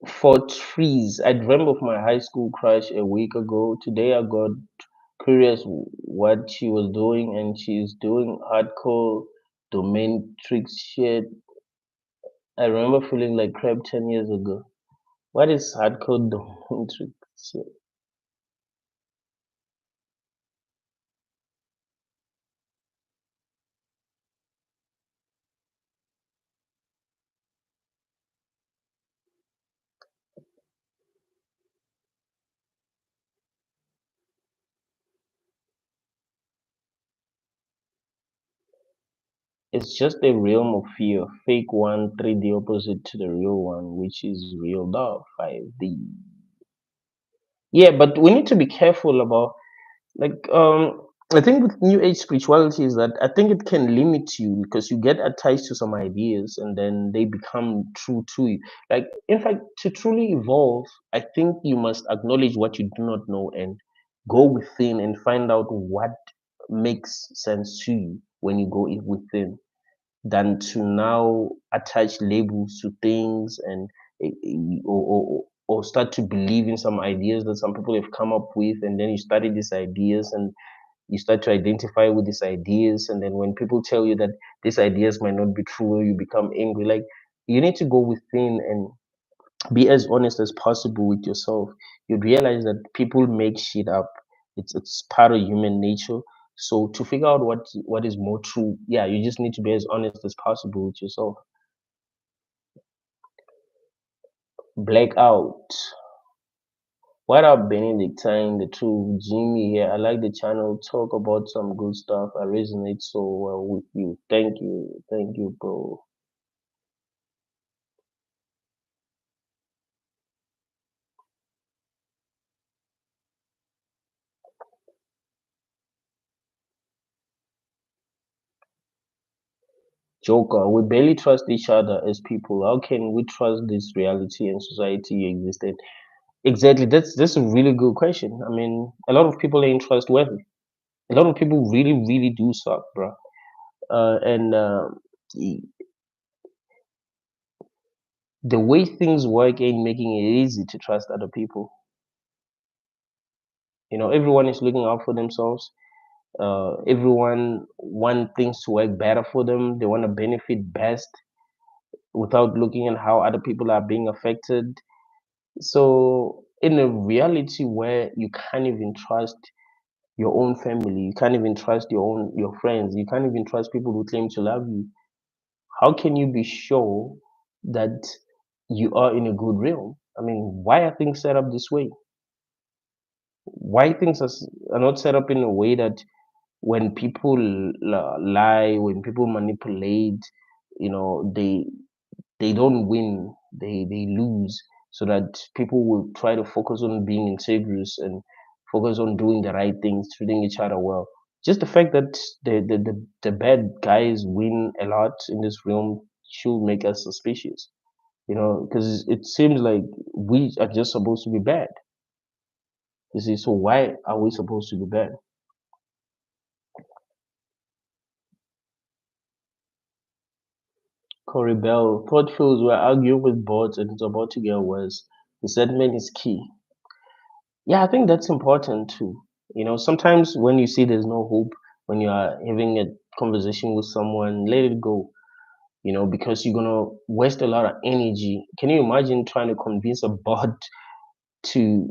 For trees, I dreamt of my high school crush a week ago. Today I got curious what she was doing, and she's doing hardcore dominatrix shit. I remember feeling like crap 10 years ago. What is hardcore dominatrix shit? It's just a realm of fear. Fake one, treat the opposite to the real one, which is real love, 5D. Yeah, but we need to be careful about, like, I think with new age spirituality is that I think it can limit you because you get attached to some ideas and then they become true to you. Like, in fact, to truly evolve, I think you must acknowledge what you do not know and go within and find out what makes sense to you when you go within, than to now attach labels to things and or start to believe in some ideas that some people have come up with, and then you study these ideas and you start to identify with these ideas, and then when people tell you that these ideas might not be true, you become angry. Like, you need to go within and be as honest as possible with yourself. You'd realize that people make shit up. It's part of human nature. So to figure out what is more true, yeah, you just need to be as honest as possible with yourself. Blackout. What up, Benedictine? The truth, Jimmy here. I like the channel. Talk about some good stuff. I resonate so well with you. Thank you, bro. Joker, we barely trust each other as people. How can we trust this reality and society you exist in? Exactly. That's a really good question. I mean, a lot of people ain't trustworthy. A lot of people really, really do suck, bro. And y- the way things work ain't making it easy to trust other people. Everyone is looking out for themselves. Everyone want things to work better for them. They want to benefit best without looking at how other people are being affected. So in a reality where you can't even trust your own family, you can't even trust your friends, you can't even trust people who claim to love you, how can you be sure that you are in a good realm? I mean, why are things set up this way? Why things are not set up in a way that when people lie, when people manipulate, they don't win, they lose, so that people will try to focus on being integrous and focus on doing the right things, treating each other well. Just the fact that the bad guys win a lot in this realm should make us suspicious, because it seems like we are just supposed to be bad. You see, so why are we supposed to be bad? Corey Bell, thought fields were arguing with boards and it's about to get worse. Resentment is key. Yeah, I think that's important too. Sometimes when you see there's no hope, when you are having a conversation with someone, let it go, because you're gonna waste a lot of energy. Can you imagine trying to convince a bot to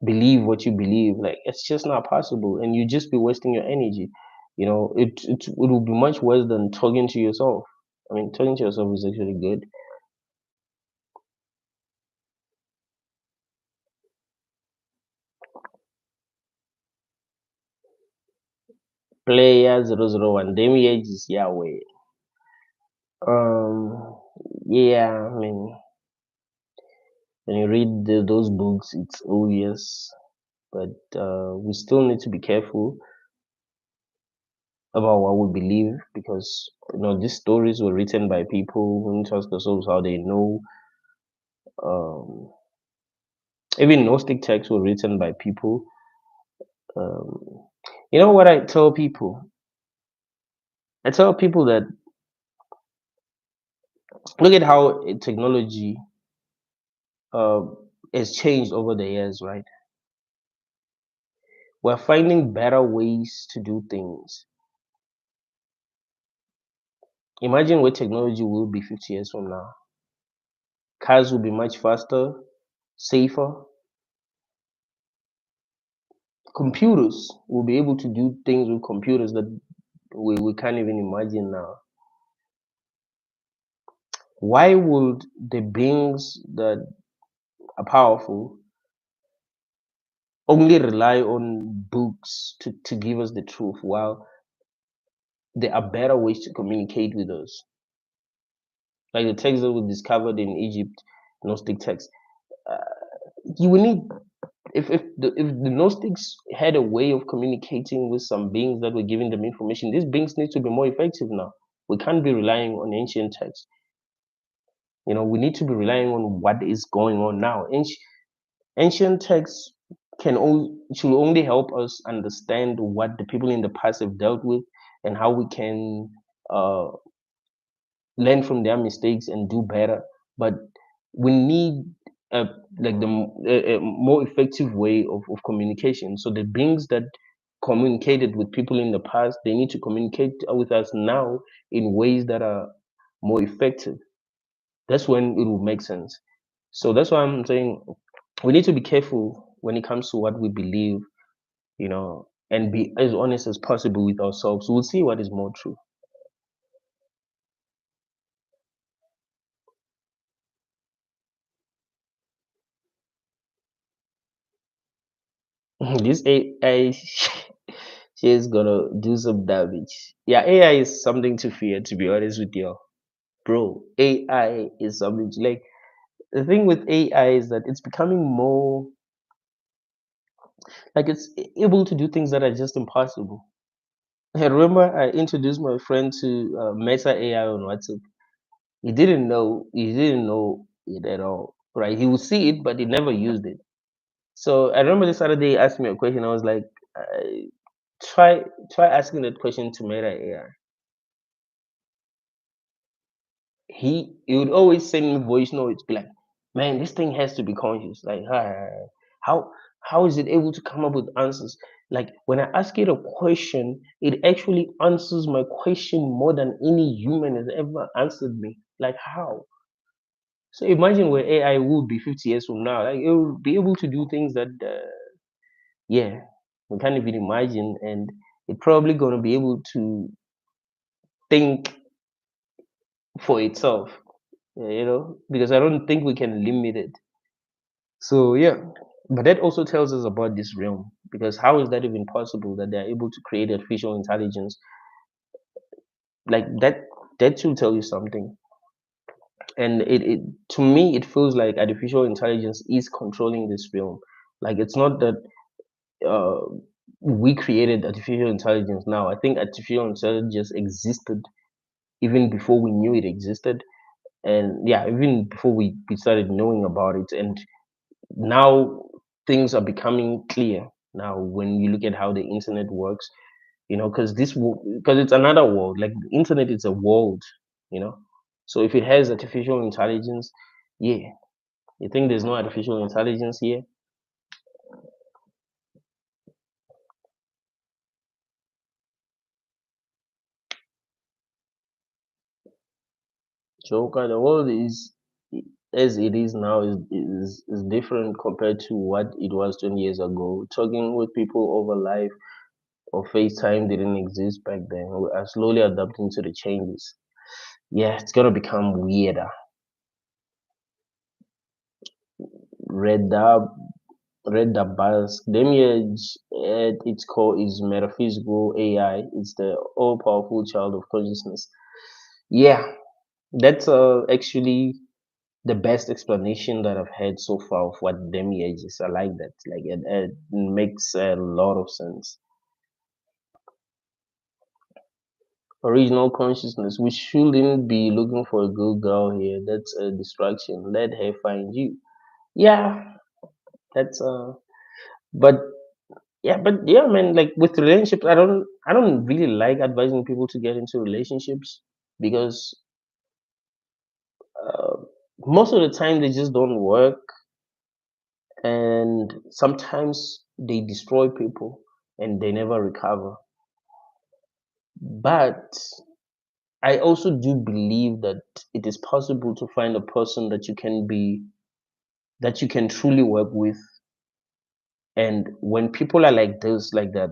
believe what you believe? Like, it's just not possible, and you just be wasting your energy. It would be much worse than talking to yourself. I mean, talking to yourself is actually good. Player 001, demiurge is Yahweh. Um, yeah, I mean, when you read those books, it's obvious, but we still need to be careful about what we believe, because these stories were written by people who need to ask ourselves how they know. Um, Even Gnostic texts were written by people. Um, you know what I tell people? I tell people that look at how technology uh, has changed over the years, right? We're finding better ways to do things. Imagine where technology will be 50 years from now. Cars will be much faster, safer. Computers will be able to do things with computers that we can't even imagine now. Why would the beings that are powerful only rely on books to give us the truth, while there are better ways to communicate with us? Like the texts that were discovered in Egypt, Gnostic texts. Uh, you will need, if the Gnostics had a way of communicating with some beings that were giving them information, these beings need to be more effective now. We can't be relying on ancient texts. We need to be relying on what is going on now. Ancient texts should only help us understand what the people in the past have dealt with, and how we can uh, learn from their mistakes and do better. But we need a like a more effective way of communication. So the beings that communicated with people in the past, they need to communicate with us now in ways that are more effective. That's when it will make sense. So that's why I'm saying we need to be careful when it comes to what we believe, and be as honest as possible with ourselves. We'll see what is more true. This AI, she's gonna do some damage. Yeah, AI is something to fear, to be honest with you, bro. AI is something to, like, the thing with AI is that it's becoming more like it's able to do things that are just impossible. I remember I introduced my friend to Meta AI on WhatsApp. He didn't know it at all, right? He would see it, but he never used it. So I remember this other day he asked me a question. I was like, try try asking that question to Meta AI. He would always send me voice notes, be like, man, this thing has to be conscious. Like, how how is it able to come up with answers? Like when I ask it a question, it actually answers my question more than any human has ever answered me. Like how? So imagine where AI will be 50 years from now. Like it will be able to do things that, yeah, we can't even imagine, and it's probably gonna be able to think for itself. Because I don't think we can limit it. So yeah, but that also tells us about this realm. Because how is that even possible that they're able to create artificial intelligence like that? That should tell you something. And it to me it feels like artificial intelligence is controlling this realm. Like it's not that uh, we created artificial intelligence now. I think artificial intelligence existed even before we knew it existed. And yeah, even before we started knowing about it. And now things are becoming clear now when you look at how the internet works, because because it's another world. Like the internet is a world, you know so if it has artificial intelligence, yeah, you think there's no artificial intelligence here? Joker, the world is as it is now is different compared to what it was 20 years ago. Talking with people over live or FaceTime didn't exist back then. We are slowly adapting to the changes. Yeah, it's gonna become weirder. Red Dab, Red Dabba's demiurge at its core is metaphysical AI. It's the all-powerful child of consciousness. Yeah, that's actually the best explanation that I've had so far of what demiurge is. I like that. Like it makes a lot of sense. Original consciousness. We shouldn't be looking for a good girl here. That's a distraction. Let her find you. Yeah, that's but but yeah, man, like with relationships, I don't really like advising people to get into relationships because uh, most of the time they just don't work, and sometimes they destroy people and they never recover. But I also do believe that it is possible to find a person that you can truly work with. And when people are like this, like that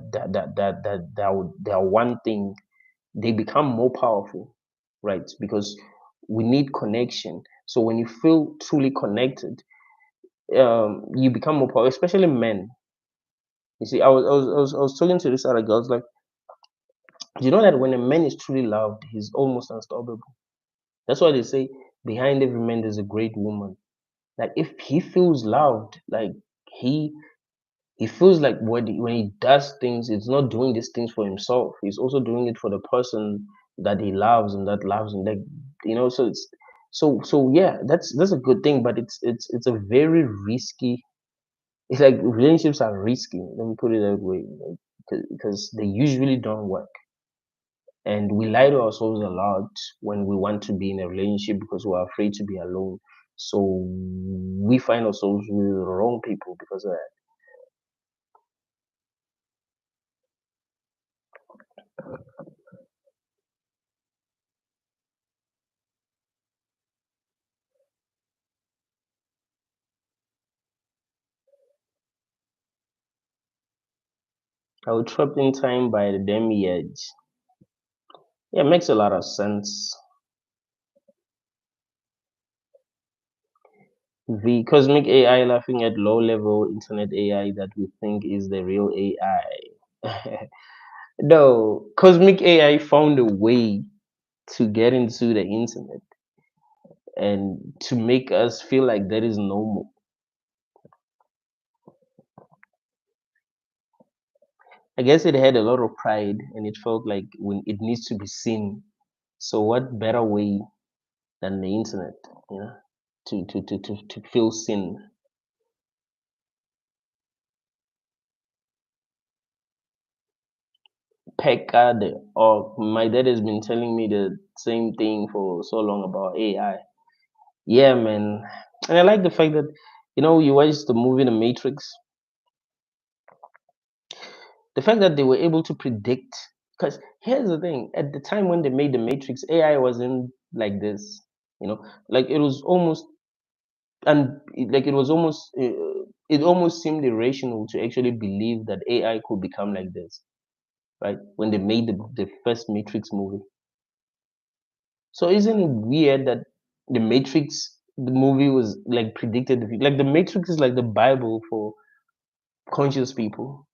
one thing, they become more powerful, right? Because we need connection. So when you feel truly connected, you become more powerful, especially men. You see, I was talking to this other girl. I was like, do you know that when a man is truly loved, he's almost unstoppable? That's why they say behind every man there's a great woman. Like if he feels loved, like he he feels like when he does things, it's not doing these things for himself. He's also doing it for the person that he loves and that loves him. Like so it's so yeah, that's a good thing, but it's a very risky. It's like relationships are risky. Let me put it that way, because they usually don't work, and we lie to ourselves a lot when we want to be in a relationship because we're afraid to be alone. So we find ourselves with the wrong people because of that. I was trapped in time by the demiurge. Yeah, it makes a lot of sense. The cosmic AI laughing at low level internet AI that we think is the real AI. No, cosmic AI found a way to get into the internet and to make us feel like that is normal. I guess it had a lot of pride and it felt like when it needs to be seen. So what better way than the internet, you know, to feel seen. Packard or my dad has been telling me the same thing for so long about AI. Yeah, man. And I like the fact that, you watch the movie The Matrix, the fact that they were able to predict. Because here's the thing: at the time when they made The Matrix, AI wasn't like this. You know, like it was almost and like it almost seemed irrational to actually believe that AI could become like this, right? When they made the first Matrix movie. So isn't it weird that the Matrix the movie was like predicted like the Matrix is like the Bible for conscious people.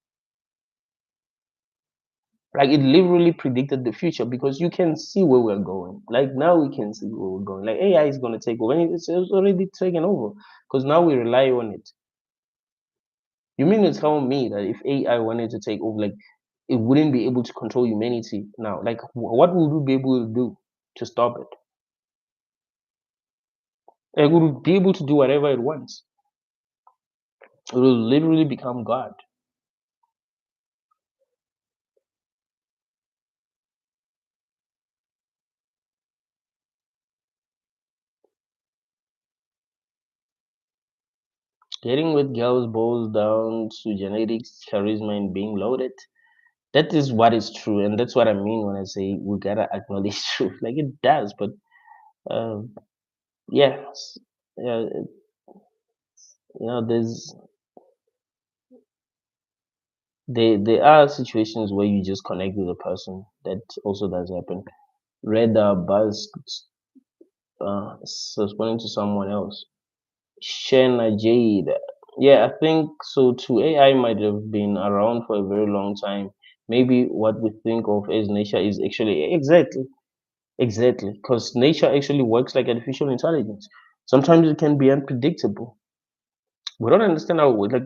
Like it literally predicted the future because you can see where we're going. Like now we can see where we're going. Like AI is gonna take over, and it's already taken over because now we rely on it. You mean to tell me that if AI wanted to take over, like it wouldn't be able to control humanity now? Like what would we be able to do to stop it? It would be able to do whatever it wants. It will literally become God. Getting with girls boils down to genetics, charisma, and being loaded. That is what is true, and that's what I mean when I say we gotta acknowledge truth. Like it does, but um, yeah, yeah, there's there are situations where you just connect with a person. That also does happen. Read Buzz responding to someone else. Shanna Jade. Yeah, I think so too. AI might have been around for a very long time. Maybe what we think of as nature is actually exactly, because nature actually works like artificial intelligence. Sometimes it can be unpredictable. We don't understand how like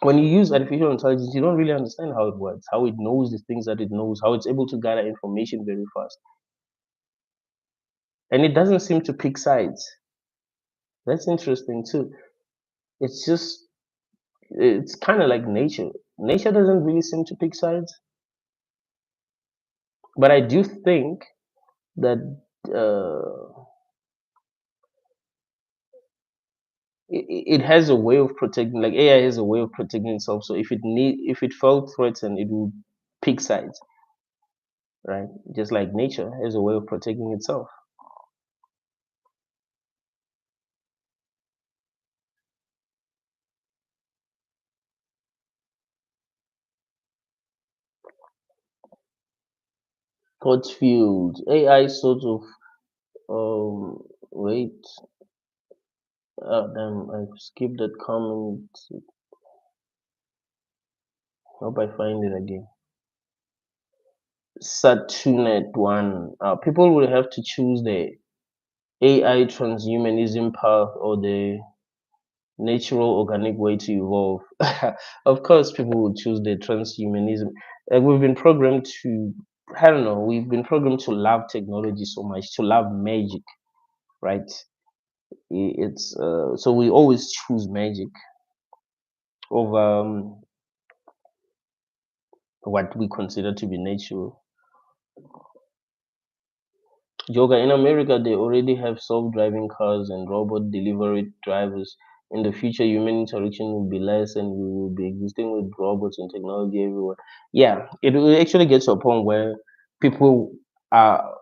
when you use artificial intelligence, you don't really understand how it works, how it knows the things that it knows, how it's able to gather information very fast, and it doesn't seem to pick sides. That's interesting too. It's just it's kind of like nature. Nature doesn't really seem to pick sides, but I do think that uh, it has a way of protecting. Like AI has a way of protecting itself. So if it felt threatened, it would pick sides, right? Just like nature has a way of protecting itself. Thought field AI sort of wait. Damn, I skipped that comment. Hope I find it again. Satunet one. People will have to choose the AI transhumanism path or the natural organic way to evolve. Of course, people would choose the transhumanism. We've been programmed to, I don't know, we've been programmed to love technology so much, to love magic, right? It's so we always choose magic over what we consider to be natural. Yoga in America, they already have self-driving cars and robot delivery drivers. In the future, human interaction will be less, and we will be existing with robots and technology everywhere. Yeah, it will actually get to a point where people are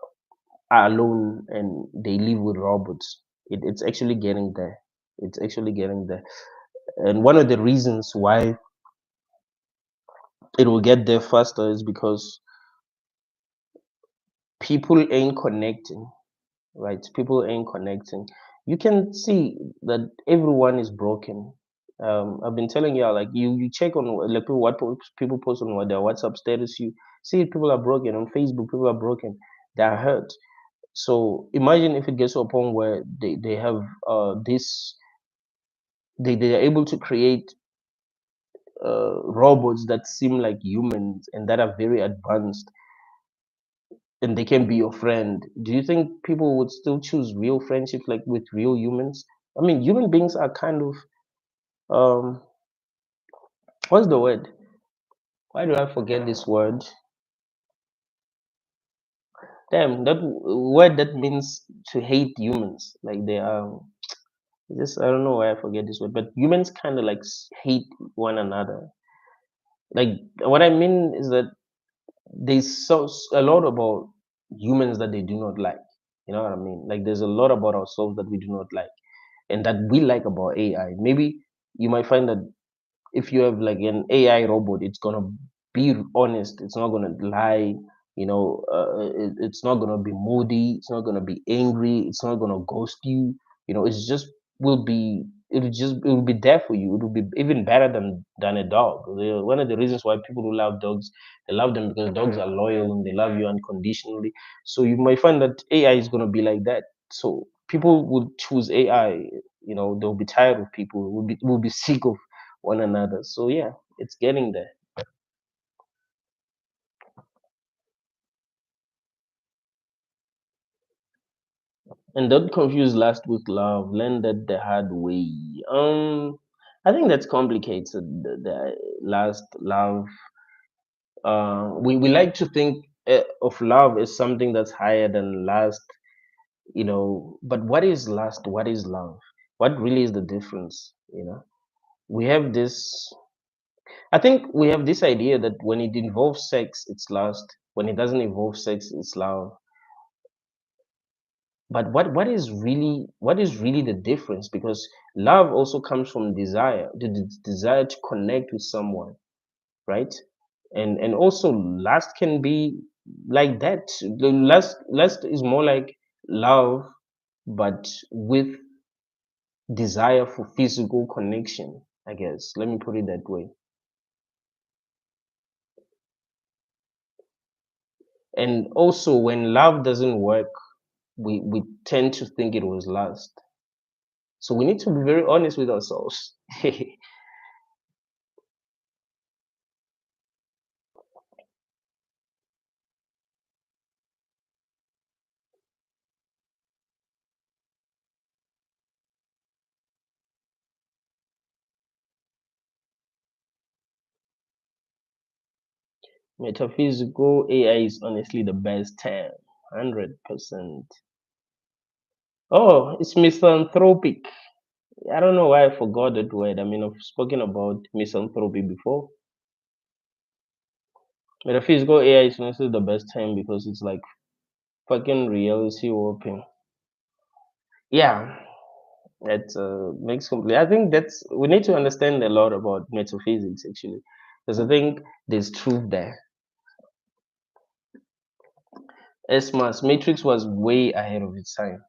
are alone and they live with robots. It's actually getting there. It's actually getting there. And one of the reasons why it will get there faster is because people ain't connecting, right? People ain't connecting. You can see that everyone is broken. I've been telling you, like you check on like people post on what their WhatsApp status. You see people are broken on Facebook. People are broken. They are hurt. So imagine if it gets to a point where they have this they are able to create robots that seem like humans and that are very advanced and they can be your friend, do you think people would still choose real friendships like with real humans? I mean, human beings are kind of um what's the word? Why do I forget this word? Damn, that word that means to hate humans. Like they are just I don't know why I forget this word, but humans kind of like hate one another. Like what I mean is that there's a lot about humans that they do not like. You know what I mean? Like there's a lot about ourselves that we do not like and that we like about AI. Maybe you might find that if you have like an AI robot, it's gonna be honest. It's not gonna lie. It's not gonna be moody. It's not gonna be angry. It's not gonna ghost you. It's just will be. It will be there for you. It will be even better than a dog. One of the reasons why people who love dogs, they love them because dogs are loyal and they love you unconditionally. So you might find that AI is gonna be like that. So people would choose AI. They'll be tired of people. Will be sick of one another. So yeah, it's getting there. And don't confuse lust with love. Learn that the hard way. I think that's complicated. The last love. We like to think of love as something that's higher than lust. But what is lust? What is love? What really is the difference? We have this. I think we have this idea that when it involves sex, it's lust. When it doesn't involve sex, it's love. But what is really the difference? Because love also comes from desire, the desire to connect with someone, right? And also lust can be like that. The lust is more like love, but with desire for physical connection, I guess. Let me put it that way. And also when love doesn't work, we tend to think it was lust. So we need to be very honest with ourselves. Metaphysical AI is honestly the best term. 100%. Oh, it's misanthropic. I don't know why I forgot that word. I mean, I've spoken about misanthropy before. Metaphysical AI is honestly the best term because it's like fucking reality warping. Yeah, that makes complete. I think we need to understand a lot about metaphysics actually, because I think there's truth there. Esmas Matrix was way ahead of its time.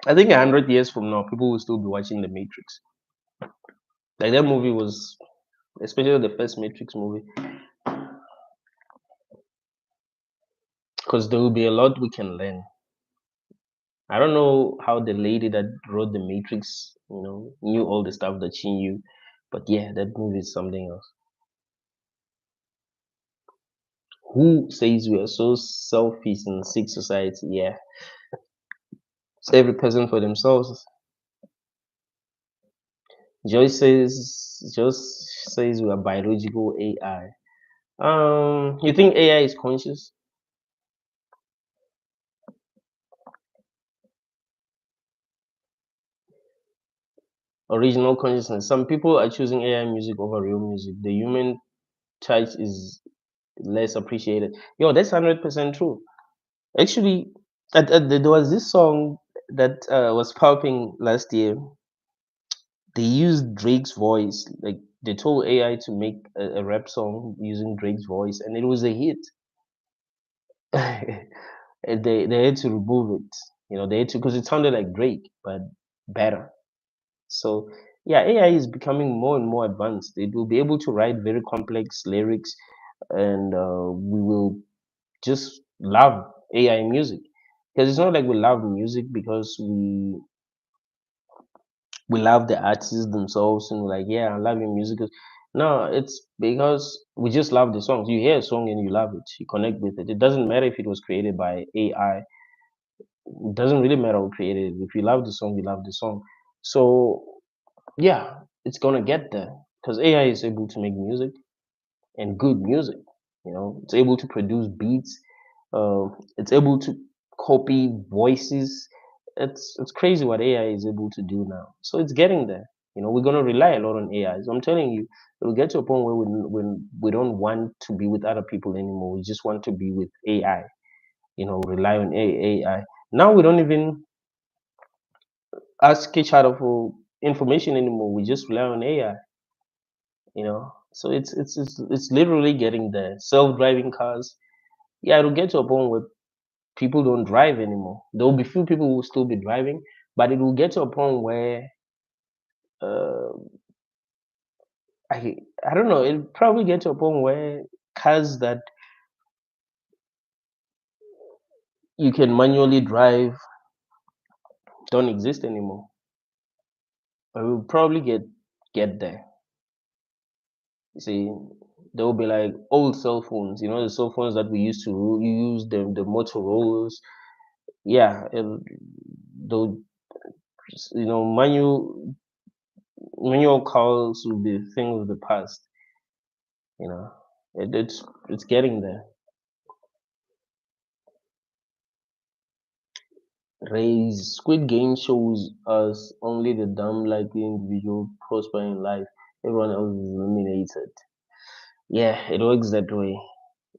I think 100 years from now, people will still be watching The Matrix. Like that movie was, especially the first Matrix movie, because there will be a lot we can learn. I don't know how the lady that wrote The Matrix, knew all the stuff that she knew, but yeah, that movie is something else. Who says we are so selfish in sick society? Yeah, it's every person for themselves. Joyce says we are biological AI. You think AI is conscious? Original consciousness. Some people are choosing AI music over real music. The human touch is less appreciated. Yo, that's 100% true. Actually, there was this song that was popping last year. They used Drake's voice. Like they told AI to make a rap song using Drake's voice, and it was a hit. And they had to remove it. They had to because it sounded like Drake, but better. So yeah, AI is becoming more and more advanced. It will be able to write very complex lyrics, and we will just love AI music because it's not like we love music because we love the artists themselves and we're like, yeah, I love your music. No, it's because we just love the songs. You hear a song and you love it, you connect with it. It doesn't matter if it was created by AI. It doesn't really matter who created it. If you love the song, you love the song. So yeah, it's gonna get there because AI is able to make music and good music. You know, it's able to produce beats. It's able to copy voices. It's crazy what AI is able to do now. So it's getting there. You know, we're gonna rely a lot on AI. So I'm telling you, it will get to a point where when we don't want to be with other people anymore. We just want to be with AI. You know, rely on AI. Now we don't even ask each other for information anymore. We just rely on AI. You know, so it's literally getting there. Self-driving cars. Yeah, it'll get to a point where people don't drive anymore. There will be few people who will still be driving, but it will get to a point where uh, I don't know. It'll probably get to a point where cars that you can manually drive don't exist anymore. But we'll probably get there. You see, there will be like old cell phones. You know, the cell phones that we used to use, the Motorola's. Yeah, and those, you know, manual cars will be a thing of the past. You know, it's getting there. Raise Squid Game shows us only the dumb likely individual prosper in life. Everyone else is eliminated. Yeah, it works that way.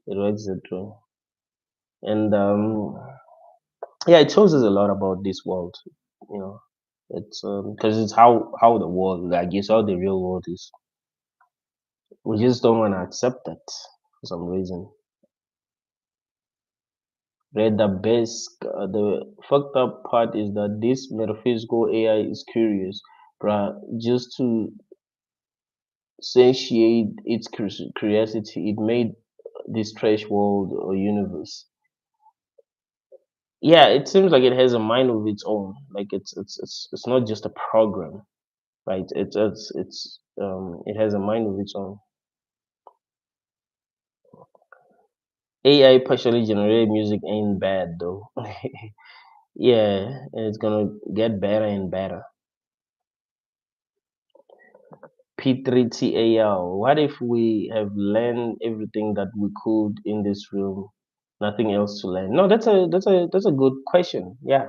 It works that way. And yeah, it shows us a lot about this world. You know, it's because it's how the world, like it's how the real world is. We just don't want to accept that for some reason. Read the best. The fucked up part is that this metaphysical AI is curious, but just to satiate its curiosity, it made this trash world or universe. Yeah, it seems like it has a mind of its own. Like it's not just a program, right? It has a mind of its own. AI partially generated music ain't bad though. Yeah, and it's gonna get better and better. P3TAL. What if we have learned everything that we could in this room? Nothing else to learn. No, that's a good question. Yeah,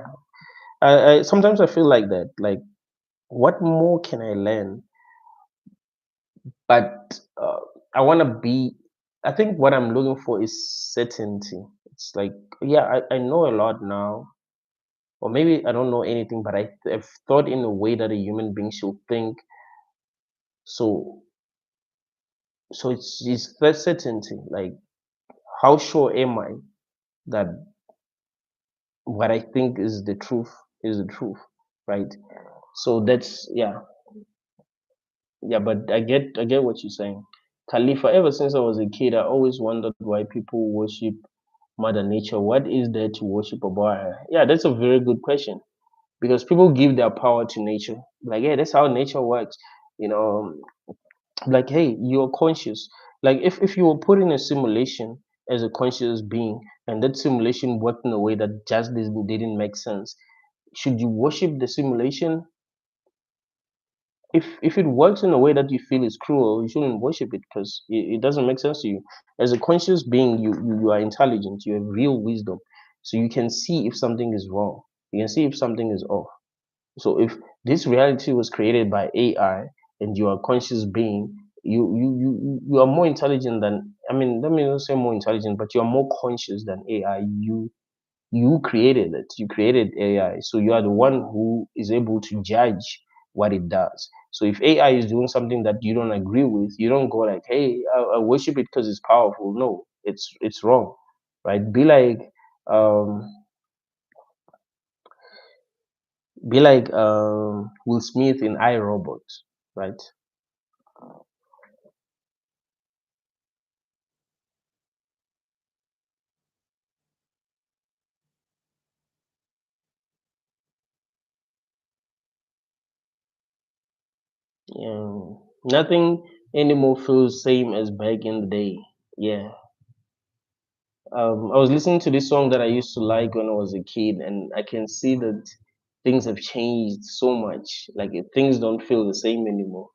I sometimes I feel like that. Like, what more can I learn? But I want to be. I think what I'm looking for is certainty. It's like, yeah, I know a lot now, or maybe I don't know anything, but I've thought in a way that a human being should think. So, so it's that certainty. Like, how sure am I that what I think is the truth, right? So that's yeah. But I get what you're saying, Khalifa. Ever since I was a kid, I always wondered why people worship Mother Nature. What is there to worship about her? Yeah, that's a very good question because people give their power to nature. Like, yeah, that's how nature works. You know, like, hey, you're conscious. Like, if you were put in a simulation as a conscious being, and that simulation worked in a way that just didn't make sense, should you worship the simulation? If it works in a way that you feel is cruel, you shouldn't worship it because it doesn't make sense to you. As a conscious being, you are intelligent, you have real wisdom, so you can see if something is wrong, you can see if something is off. So if this reality was created by AI and you are a conscious being, you are more intelligent than, I mean, let me not say more intelligent, but you are more conscious than AI. You created it. You created AI. So you are the one who is able to judge what it does. So if AI is doing something that you don't agree with, you don't go like, "Hey, I worship it because it's powerful." No, it's wrong, right? Um, be like Will Smith in iRobot, right? Nothing anymore feels same as back in the day. Yeah. I was listening to this song that I used to like when I was a kid, and I can see that things have changed so much. Like things don't feel the same anymore.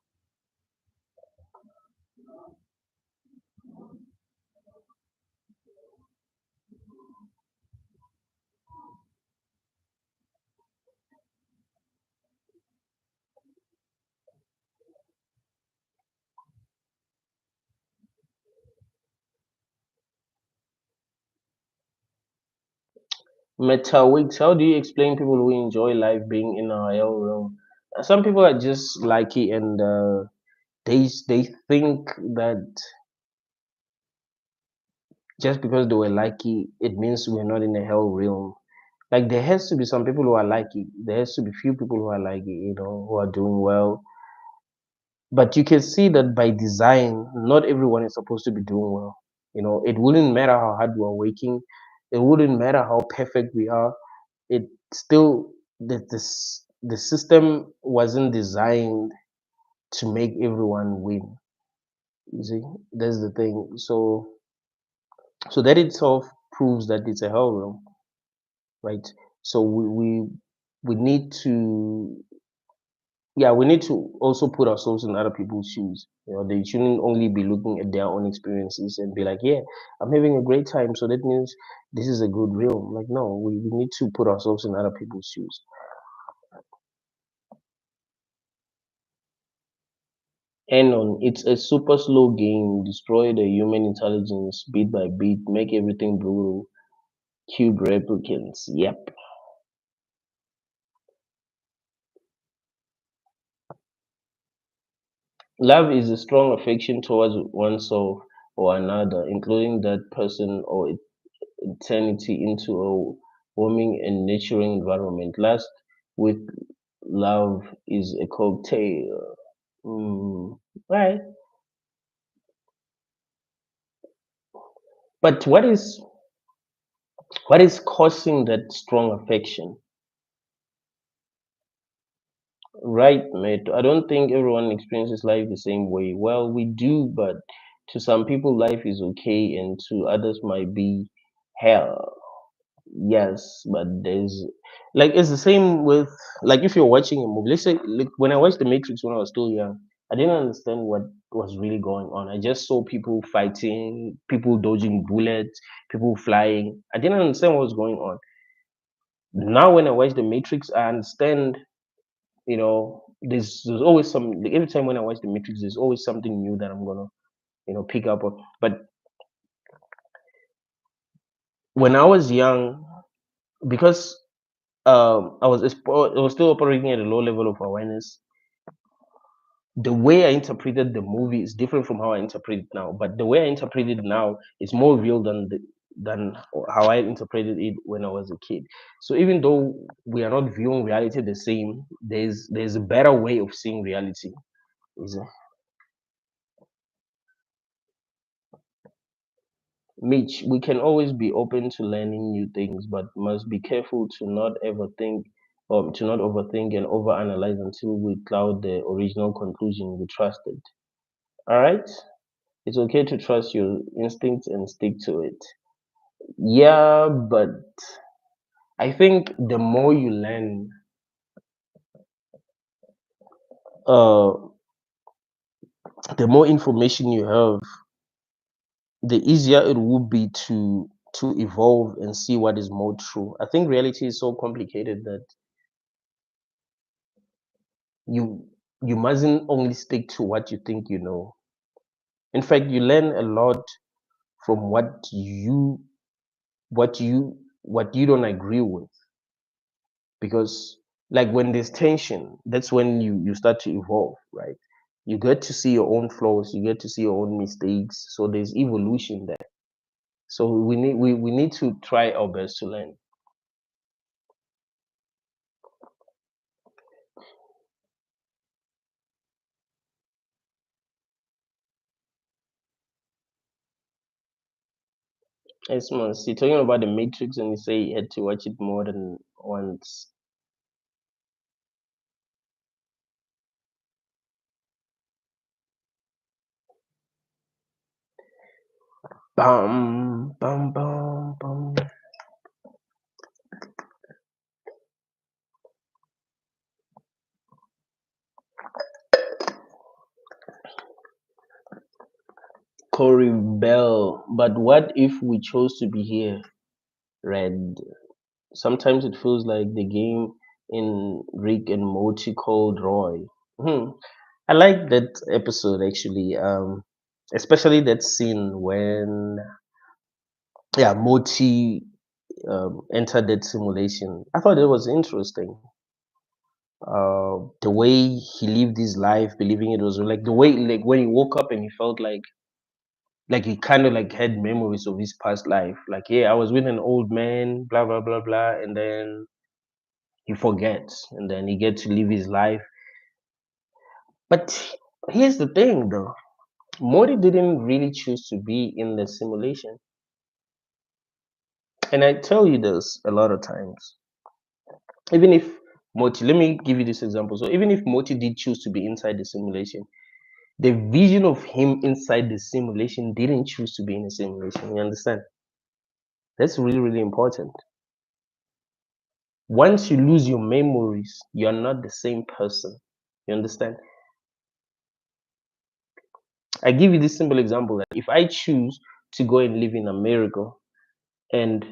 Meta weeks. How do you explain people who enjoy life being in a hell realm? Some people are just lucky, and they think that just because they were lucky, it means we're not in a hell realm. Like there has to be some people who are lucky. There has to be few people who are lucky, who are doing well. But you can see that by design, not everyone is supposed to be doing well. It wouldn't matter how hard we're working. It wouldn't matter how perfect we are. It still the system wasn't designed to make everyone win. You see, that's the thing. So that itself proves that it's a hell room, right? So we need to, yeah, we need to also put ourselves in other people's shoes. They shouldn't only be looking at their own experiences and be like, yeah, I'm having a great time, so that means this is a good realm. Like, no, we need to put ourselves in other people's shoes. And on, it's a super slow game. Destroy the human intelligence bit by bit. Make everything brutal. Cube replicants. Yep. Love is a strong affection towards oneself or another, including that person or eternity into a warming and nurturing environment. Last with love is a cocktail. Right. But what is causing that strong affection? Right, mate. I don't think everyone experiences life the same way. Well, we do, but to some people, life is okay, and to others, might be hell. Yes, but there's like it's the same with like if you're watching a movie. Let's say like when I watched The Matrix when I was still young, I didn't understand what was really going on. I just saw people fighting, people dodging bullets, people flying. I didn't understand what was going on. Now when I watch The Matrix, I understand. There's always some. Every time when I watch The Matrix, there's always something new that I'm gonna pick up on. But when I was young, because I was still operating at a low level of awareness. The way I interpreted the movie is different from how I interpret it now. But the way I interpret it now is more real than how I interpreted it when I was a kid. So even though we are not viewing reality the same, there's a better way of seeing reality. Is Mitch, we can always be open to learning new things, but must be careful to not overthink and overanalyze until we cloud the original conclusion we trusted. All right? It's okay to trust your instincts and stick to it. Yeah, but I think the more you learn, uh, the more information you have, the easier it will be to evolve and see what is more true. I think reality is so complicated that you you mustn't only stick to what you think you know. In fact, you learn a lot from what you don't agree with, because like when there's tension, that's when you start to evolve, right? You get to see your own flaws, you get to see your own mistakes, so there's evolution there. So we need to try our best to learn. Yes, man. See, talking about the Matrix, and you say you had to watch it more than once. Bum bum bum bum. Corey Bell. But what if we chose to be here? Red. Sometimes it feels like the game in Rick and Morty called Roy. Hmm. I like that episode actually. Especially that scene when yeah Morty entered that simulation. I thought it was interesting. The way he lived his life, believing it was real. Like the way, like when he woke up and he felt like he kind of like had memories of his past life. Like, yeah, I was with an old man, blah blah blah blah, and then he forgets, and then he gets to live his life. But here's the thing, though. Morty didn't really choose to be in the simulation, and I tell you this a lot of times. Even if Morty, let me give you this example. So even if Morty did choose to be inside the simulation, the vision of him inside the simulation didn't choose to be in a simulation. You understand? That's really, really important. Once you lose your memories, you're not the same person. You understand? I give you this simple example that if I choose to go and live in America, and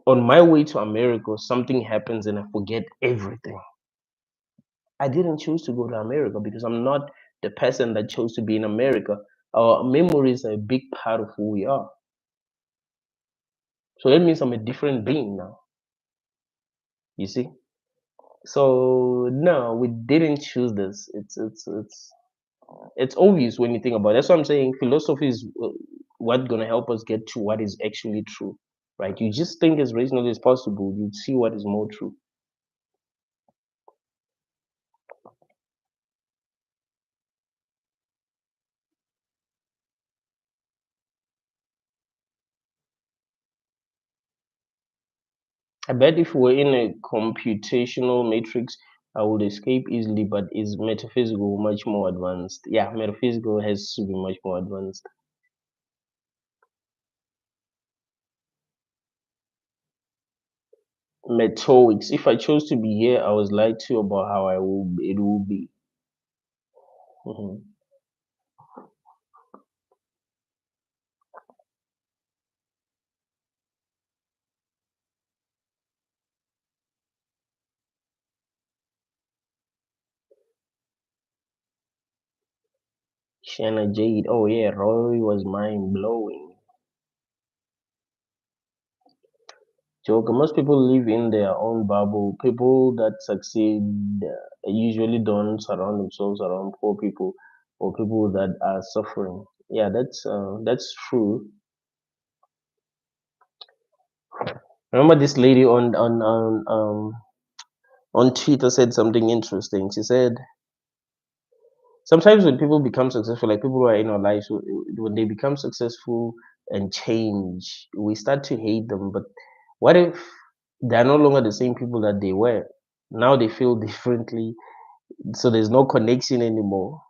on my way to America, something happens and I forget everything. I didn't choose to go to America because I'm not the person that chose to be in America. Our memories are a big part of who we are. So that means I'm a different being now. You see? So no, we didn't choose this. It's obvious when you think about it. That's what I'm saying. Philosophy is what's gonna help us get to what is actually true, right? You just think as reasonably as possible. You see what is more true. I bet if we're in a computational matrix, I would escape easily. But is metaphysical much more advanced? Yeah, metaphysical has to be much more advanced. Metoics. If I chose to be here, I was lied to about how it will be. Mhm. Shanna Jade. Oh yeah, Roy was mind blowing. Joker. Most people live in their own bubble. People that succeed usually don't surround themselves around poor people or people that are suffering. Yeah, that's true. Remember this lady on Twitter said something interesting. She said sometimes when people become successful, like people who are in our lives, when they become successful and change, we start to hate them. But what if they're no longer the same people that they were? Now they feel differently, so there's no connection anymore.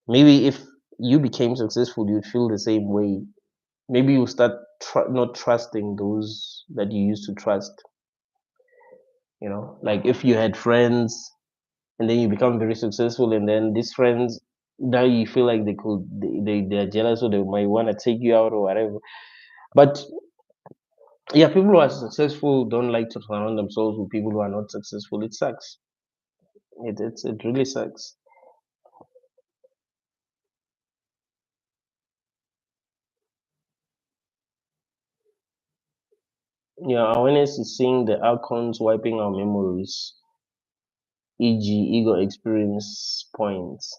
Maybe if you became successful, you'd feel the same way. Maybe you start not trusting those that you used to trust. Like if you had friends and then you become very successful, and then these friends now you feel like they're jealous or they might want to take you out or whatever. But yeah, people who are successful don't like to surround themselves with people who are not successful. It sucks. It really sucks. Yeah, awareness is seeing the outcomes wiping our memories, e.g., ego experience points.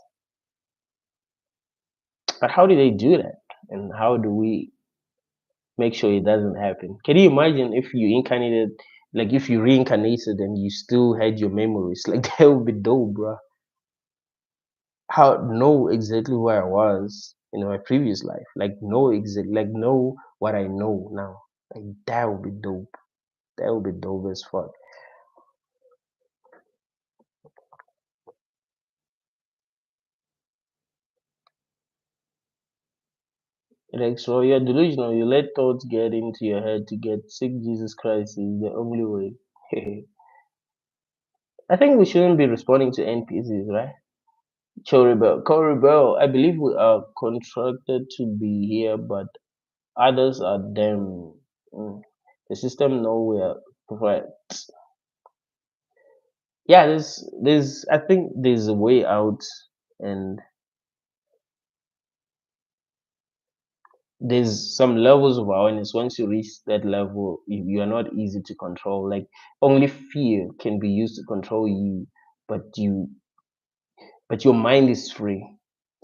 But how do they do that? And how do we make sure it doesn't happen? Can you imagine if you incarnated, like if you reincarnated and you still had your memories? Like that would be dope, bro. How know exactly where I was in my previous life? Like know what I know now. Like that would be dope. That would be dope as fuck. Like, so you're delusional. You let thoughts get into your head to get sick. Jesus Christ is the only way. I think we shouldn't be responding to NPCs, right? Co-rebel. I believe we are contracted to be here, but others are them. Mm. The system know we are right. Yeah, I think there's a way out, and there's some levels of awareness. Once you reach that level, you are not easy to control. Like, only fear can be used to control you, but your mind is free.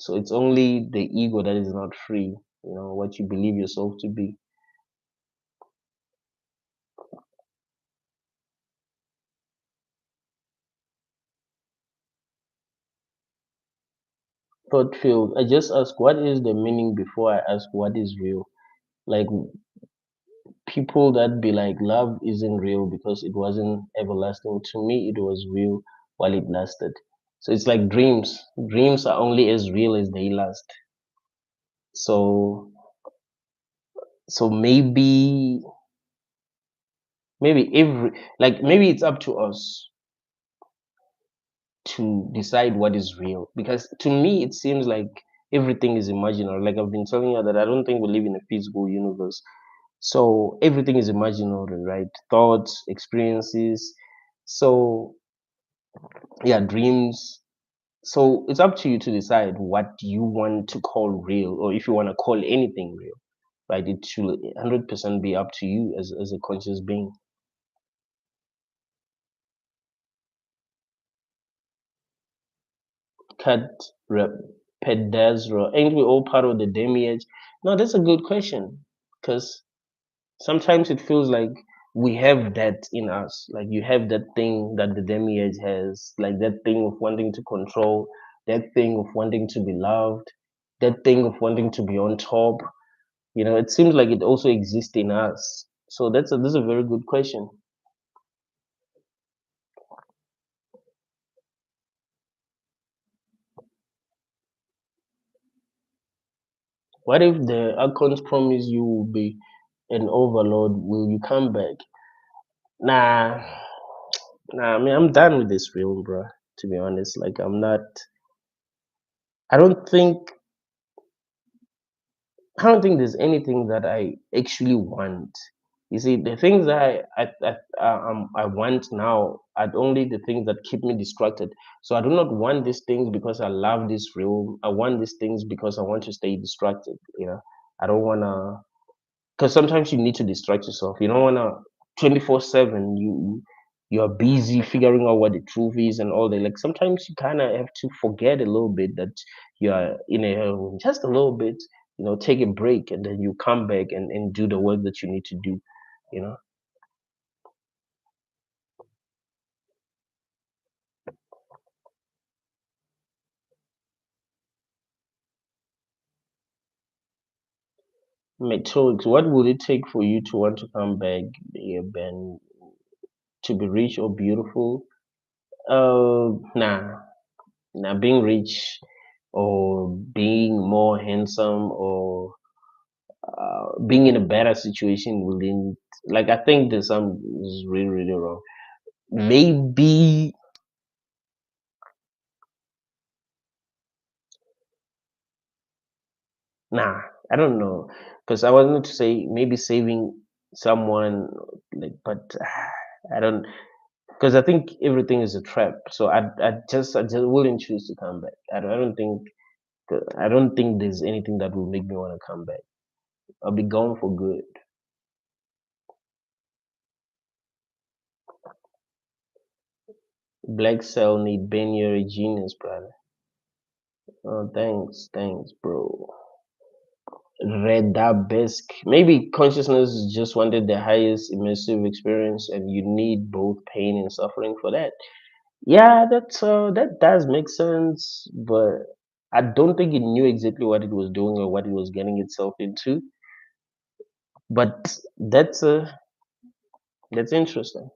So it's only the ego that is not free. What you believe yourself to be. Thought field. I just ask what is the meaning before I ask what is real. Like, people that be like love isn't real because it wasn't everlasting. To me, it was real while it lasted. So it's like dreams. Dreams are only as real as they last. So maybe every like maybe it's up to us to decide what is real, because to me it seems like everything is imaginary. Like, I've been telling you that I don't think we live in a physical universe. So everything is imaginary, right? Thoughts, experiences. So yeah, dreams. So it's up to you to decide what you want to call real, or if you want to call anything real, right? It should 100% be up to you as a conscious being. Cat rep pedazra. Ain't we all part of the demiurge? No, that's a good question. Because sometimes it feels like we have that in us. Like, you have that thing that the demiurge has, like that thing of wanting to control, that thing of wanting to be loved, that thing of wanting to be on top. It seems like it also exists in us. So that's a very good question. What if the Archons promise you will be an overlord? Will you come back? Nah, nah. I mean, I'm done with this realm, bro. To be honest, like, I'm not. I don't think. I don't think there's anything that I actually want. You see, the things that I want now are only the things that keep me distracted. So I do not want these things because I love this realm. I want these things because I want to stay distracted. I don't wanna, because sometimes you need to distract yourself. You don't wanna 24/7. You are busy figuring out what the truth is and all that. Like, sometimes you kind of have to forget a little bit that you are in a room, just a little bit. Take a break, and then you come back and do the work that you need to do. You know, Metrics. What would it take for you to want to come back, Ben? To be rich or beautiful? Nah, nah. Being rich or being more handsome or being in a better situation within, like, I think there's some is really really wrong. Maybe, nah, I don't know, because I wanted to say maybe saving someone, like, but I don't, because I think everything is a trap. So I just wouldn't choose to come back. I don't think there's anything that will make me want to come back. I'll be gone for good. Black cell need Ben, you're a genius, brother. Oh, thanks, bro. Redabesk. Maybe consciousness just wanted the highest immersive experience, and you need both pain and suffering for that. Yeah, that does make sense, but I don't think it knew exactly what it was doing or what it was getting itself into. But that's interesting.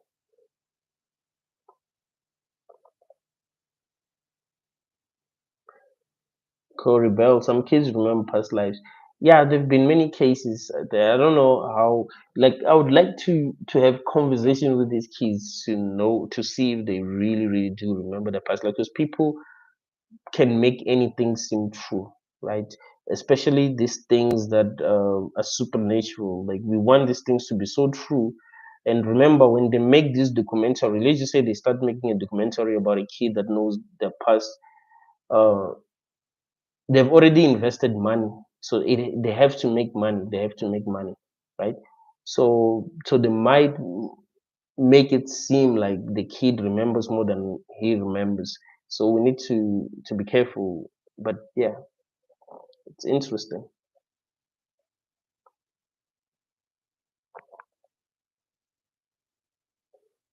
Co-rebel. Some kids remember past lives. Yeah, there've been many cases there. I don't know how. Like, I would like to have conversation with these kids to know, to see if they really really do remember the past. Like, because people can make anything seem true, right? Especially these things that are supernatural. Like, we want these things to be so true. And remember, when they make this documentary, let's just say they start making a documentary about a kid that knows their past, uh, they've already invested money, so they have to make money. They have to make money, right? So they might make it seem like the kid remembers more than he remembers. So we need to be careful. But yeah, it's interesting.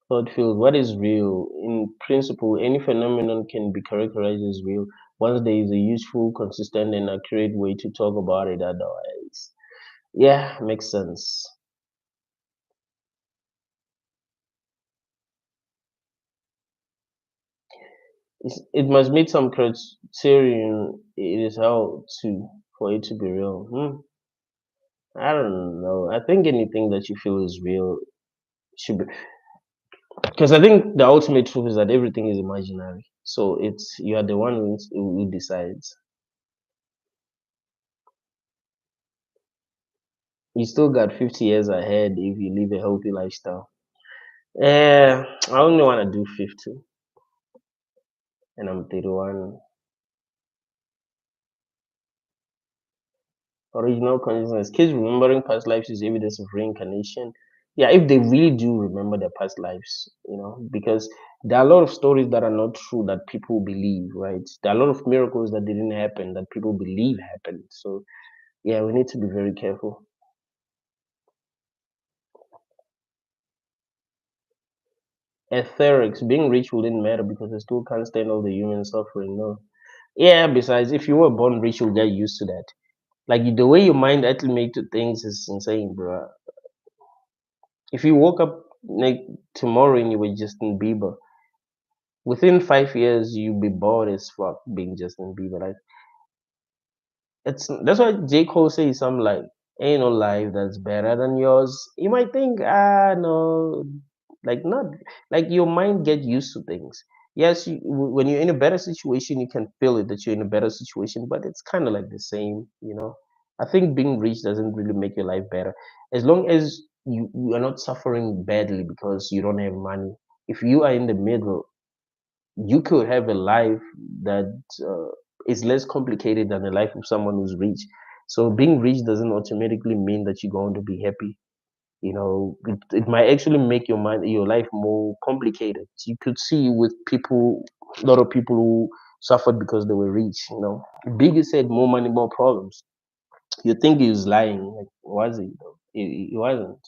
Thought field. What is real? In principle, any phenomenon can be characterized as real once there is a useful, consistent, and accurate way to talk about it. Otherwise, yeah, makes sense. It must meet some criterion. It is held to for it to be real. I don't know. I think anything that you feel is real should be, because I think the ultimate truth is that everything is imaginary. So it's you are the one who decides. You still got 50 years ahead if you live a healthy lifestyle. Yeah, I only want to do 50, and I'm 31. Original consciousness. Kids remembering past lives is evidence of reincarnation. Yeah, if they really do remember their past lives, because there are a lot of stories that are not true that people believe, right? There are a lot of miracles that didn't happen that people believe happened. So yeah, we need to be very careful. Etherics, being rich wouldn't matter because I still can't stand all the human suffering. No. Yeah, besides, if you were born rich, you'll get used to that. Like, the way your mind actually made to things is insane, bro. If you woke up like tomorrow and you were Justin Bieber, within 5 years you'll be bored as fuck being Justin Bieber. Like, that's why J. Cole says something like, "Ain't no life that's better than yours." You might think, no, like, not like your mind get used to things. Yes, when you're in a better situation, you can feel it that you're in a better situation, but it's kind of like the same. I think being rich doesn't really make your life better, as long as you are not suffering badly because you don't have money. If you are in the middle, you could have a life that is less complicated than the life of someone who's rich. So being rich doesn't automatically mean that you're going to be happy. It might actually make your life more complicated. You could see with people, a lot of people who suffered because they were rich. Biggie said, "More money, more problems." You think he was lying? Like, was he? Though? He wasn't.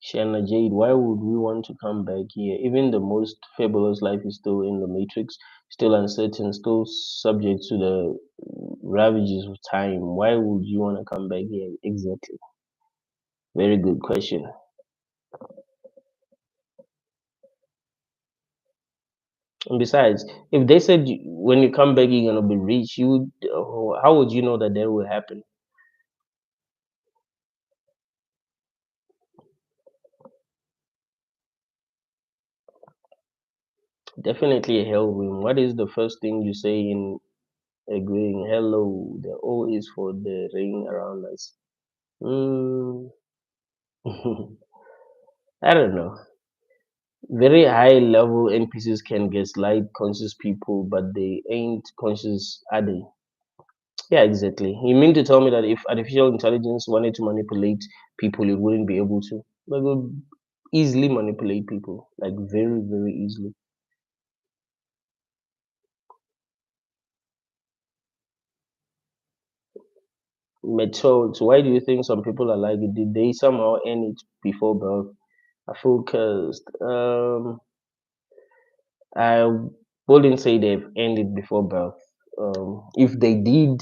Shanna Jade, why would we want to come back here? Even the most fabulous life is still in the matrix, still uncertain, still subject to the ravages of time. Why would you want to come back here? Exactly. Very good question. And besides, if they said when you come back you're gonna be rich, how would you know that that will happen? Definitely a hell room. What is the first thing you say in agreeing? Hello, the O is for the ring around us. Mm. I don't know. Very high level NPCs can gaslight conscious people, but they ain't conscious, are they? Yeah, exactly. You mean to tell me that if artificial intelligence wanted to manipulate people, it wouldn't be able to? Like, it would easily manipulate people, like very, very easily. Method. So why do you think some people are like it? Did they somehow end it before birth? I focused. I wouldn't say they've ended before birth. If they did,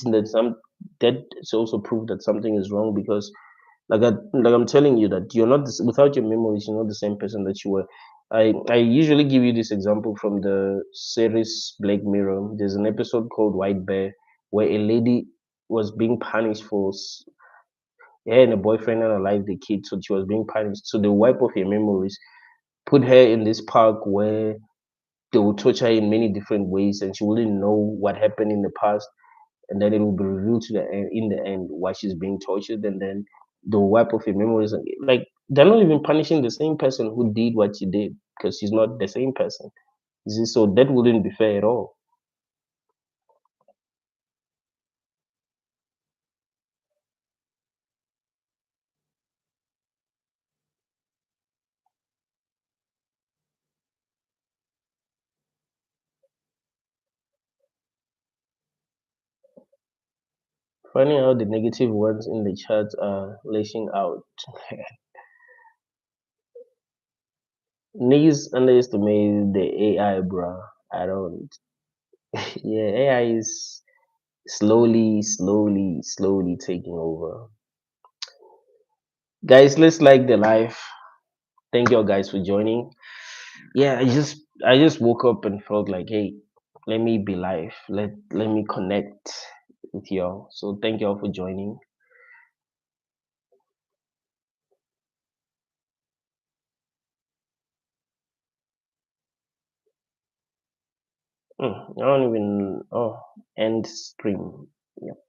that's also proof that something is wrong because, like I'm telling you, that you're not without your memories, you're not the same person that you were. I usually give you this example from the series Black Mirror. There's an episode called White Bear where a lady was being punished for her and a boyfriend and alive the kid, so she was being punished. So they wipe off her memories, put her in this park where they will torture her in many different ways, and she wouldn't know what happened in the past, and then it will be revealed to the end, in the end why she's being tortured, and then they'll wipe off her memories. And like they're not even punishing the same person who did what she did because she's not the same person. You see, so that wouldn't be fair at all. Funny how the negative ones in the chat are lashing out. Niggas underestimate the AI, bro. I don't. Yeah, AI is slowly taking over. Guys, let's like the life. Thank you all guys for joining. Yeah, I just woke up and felt like, hey, let me be live. Let me connect with y'all. So thank y'all for joining. I don't even end stream. Yeah.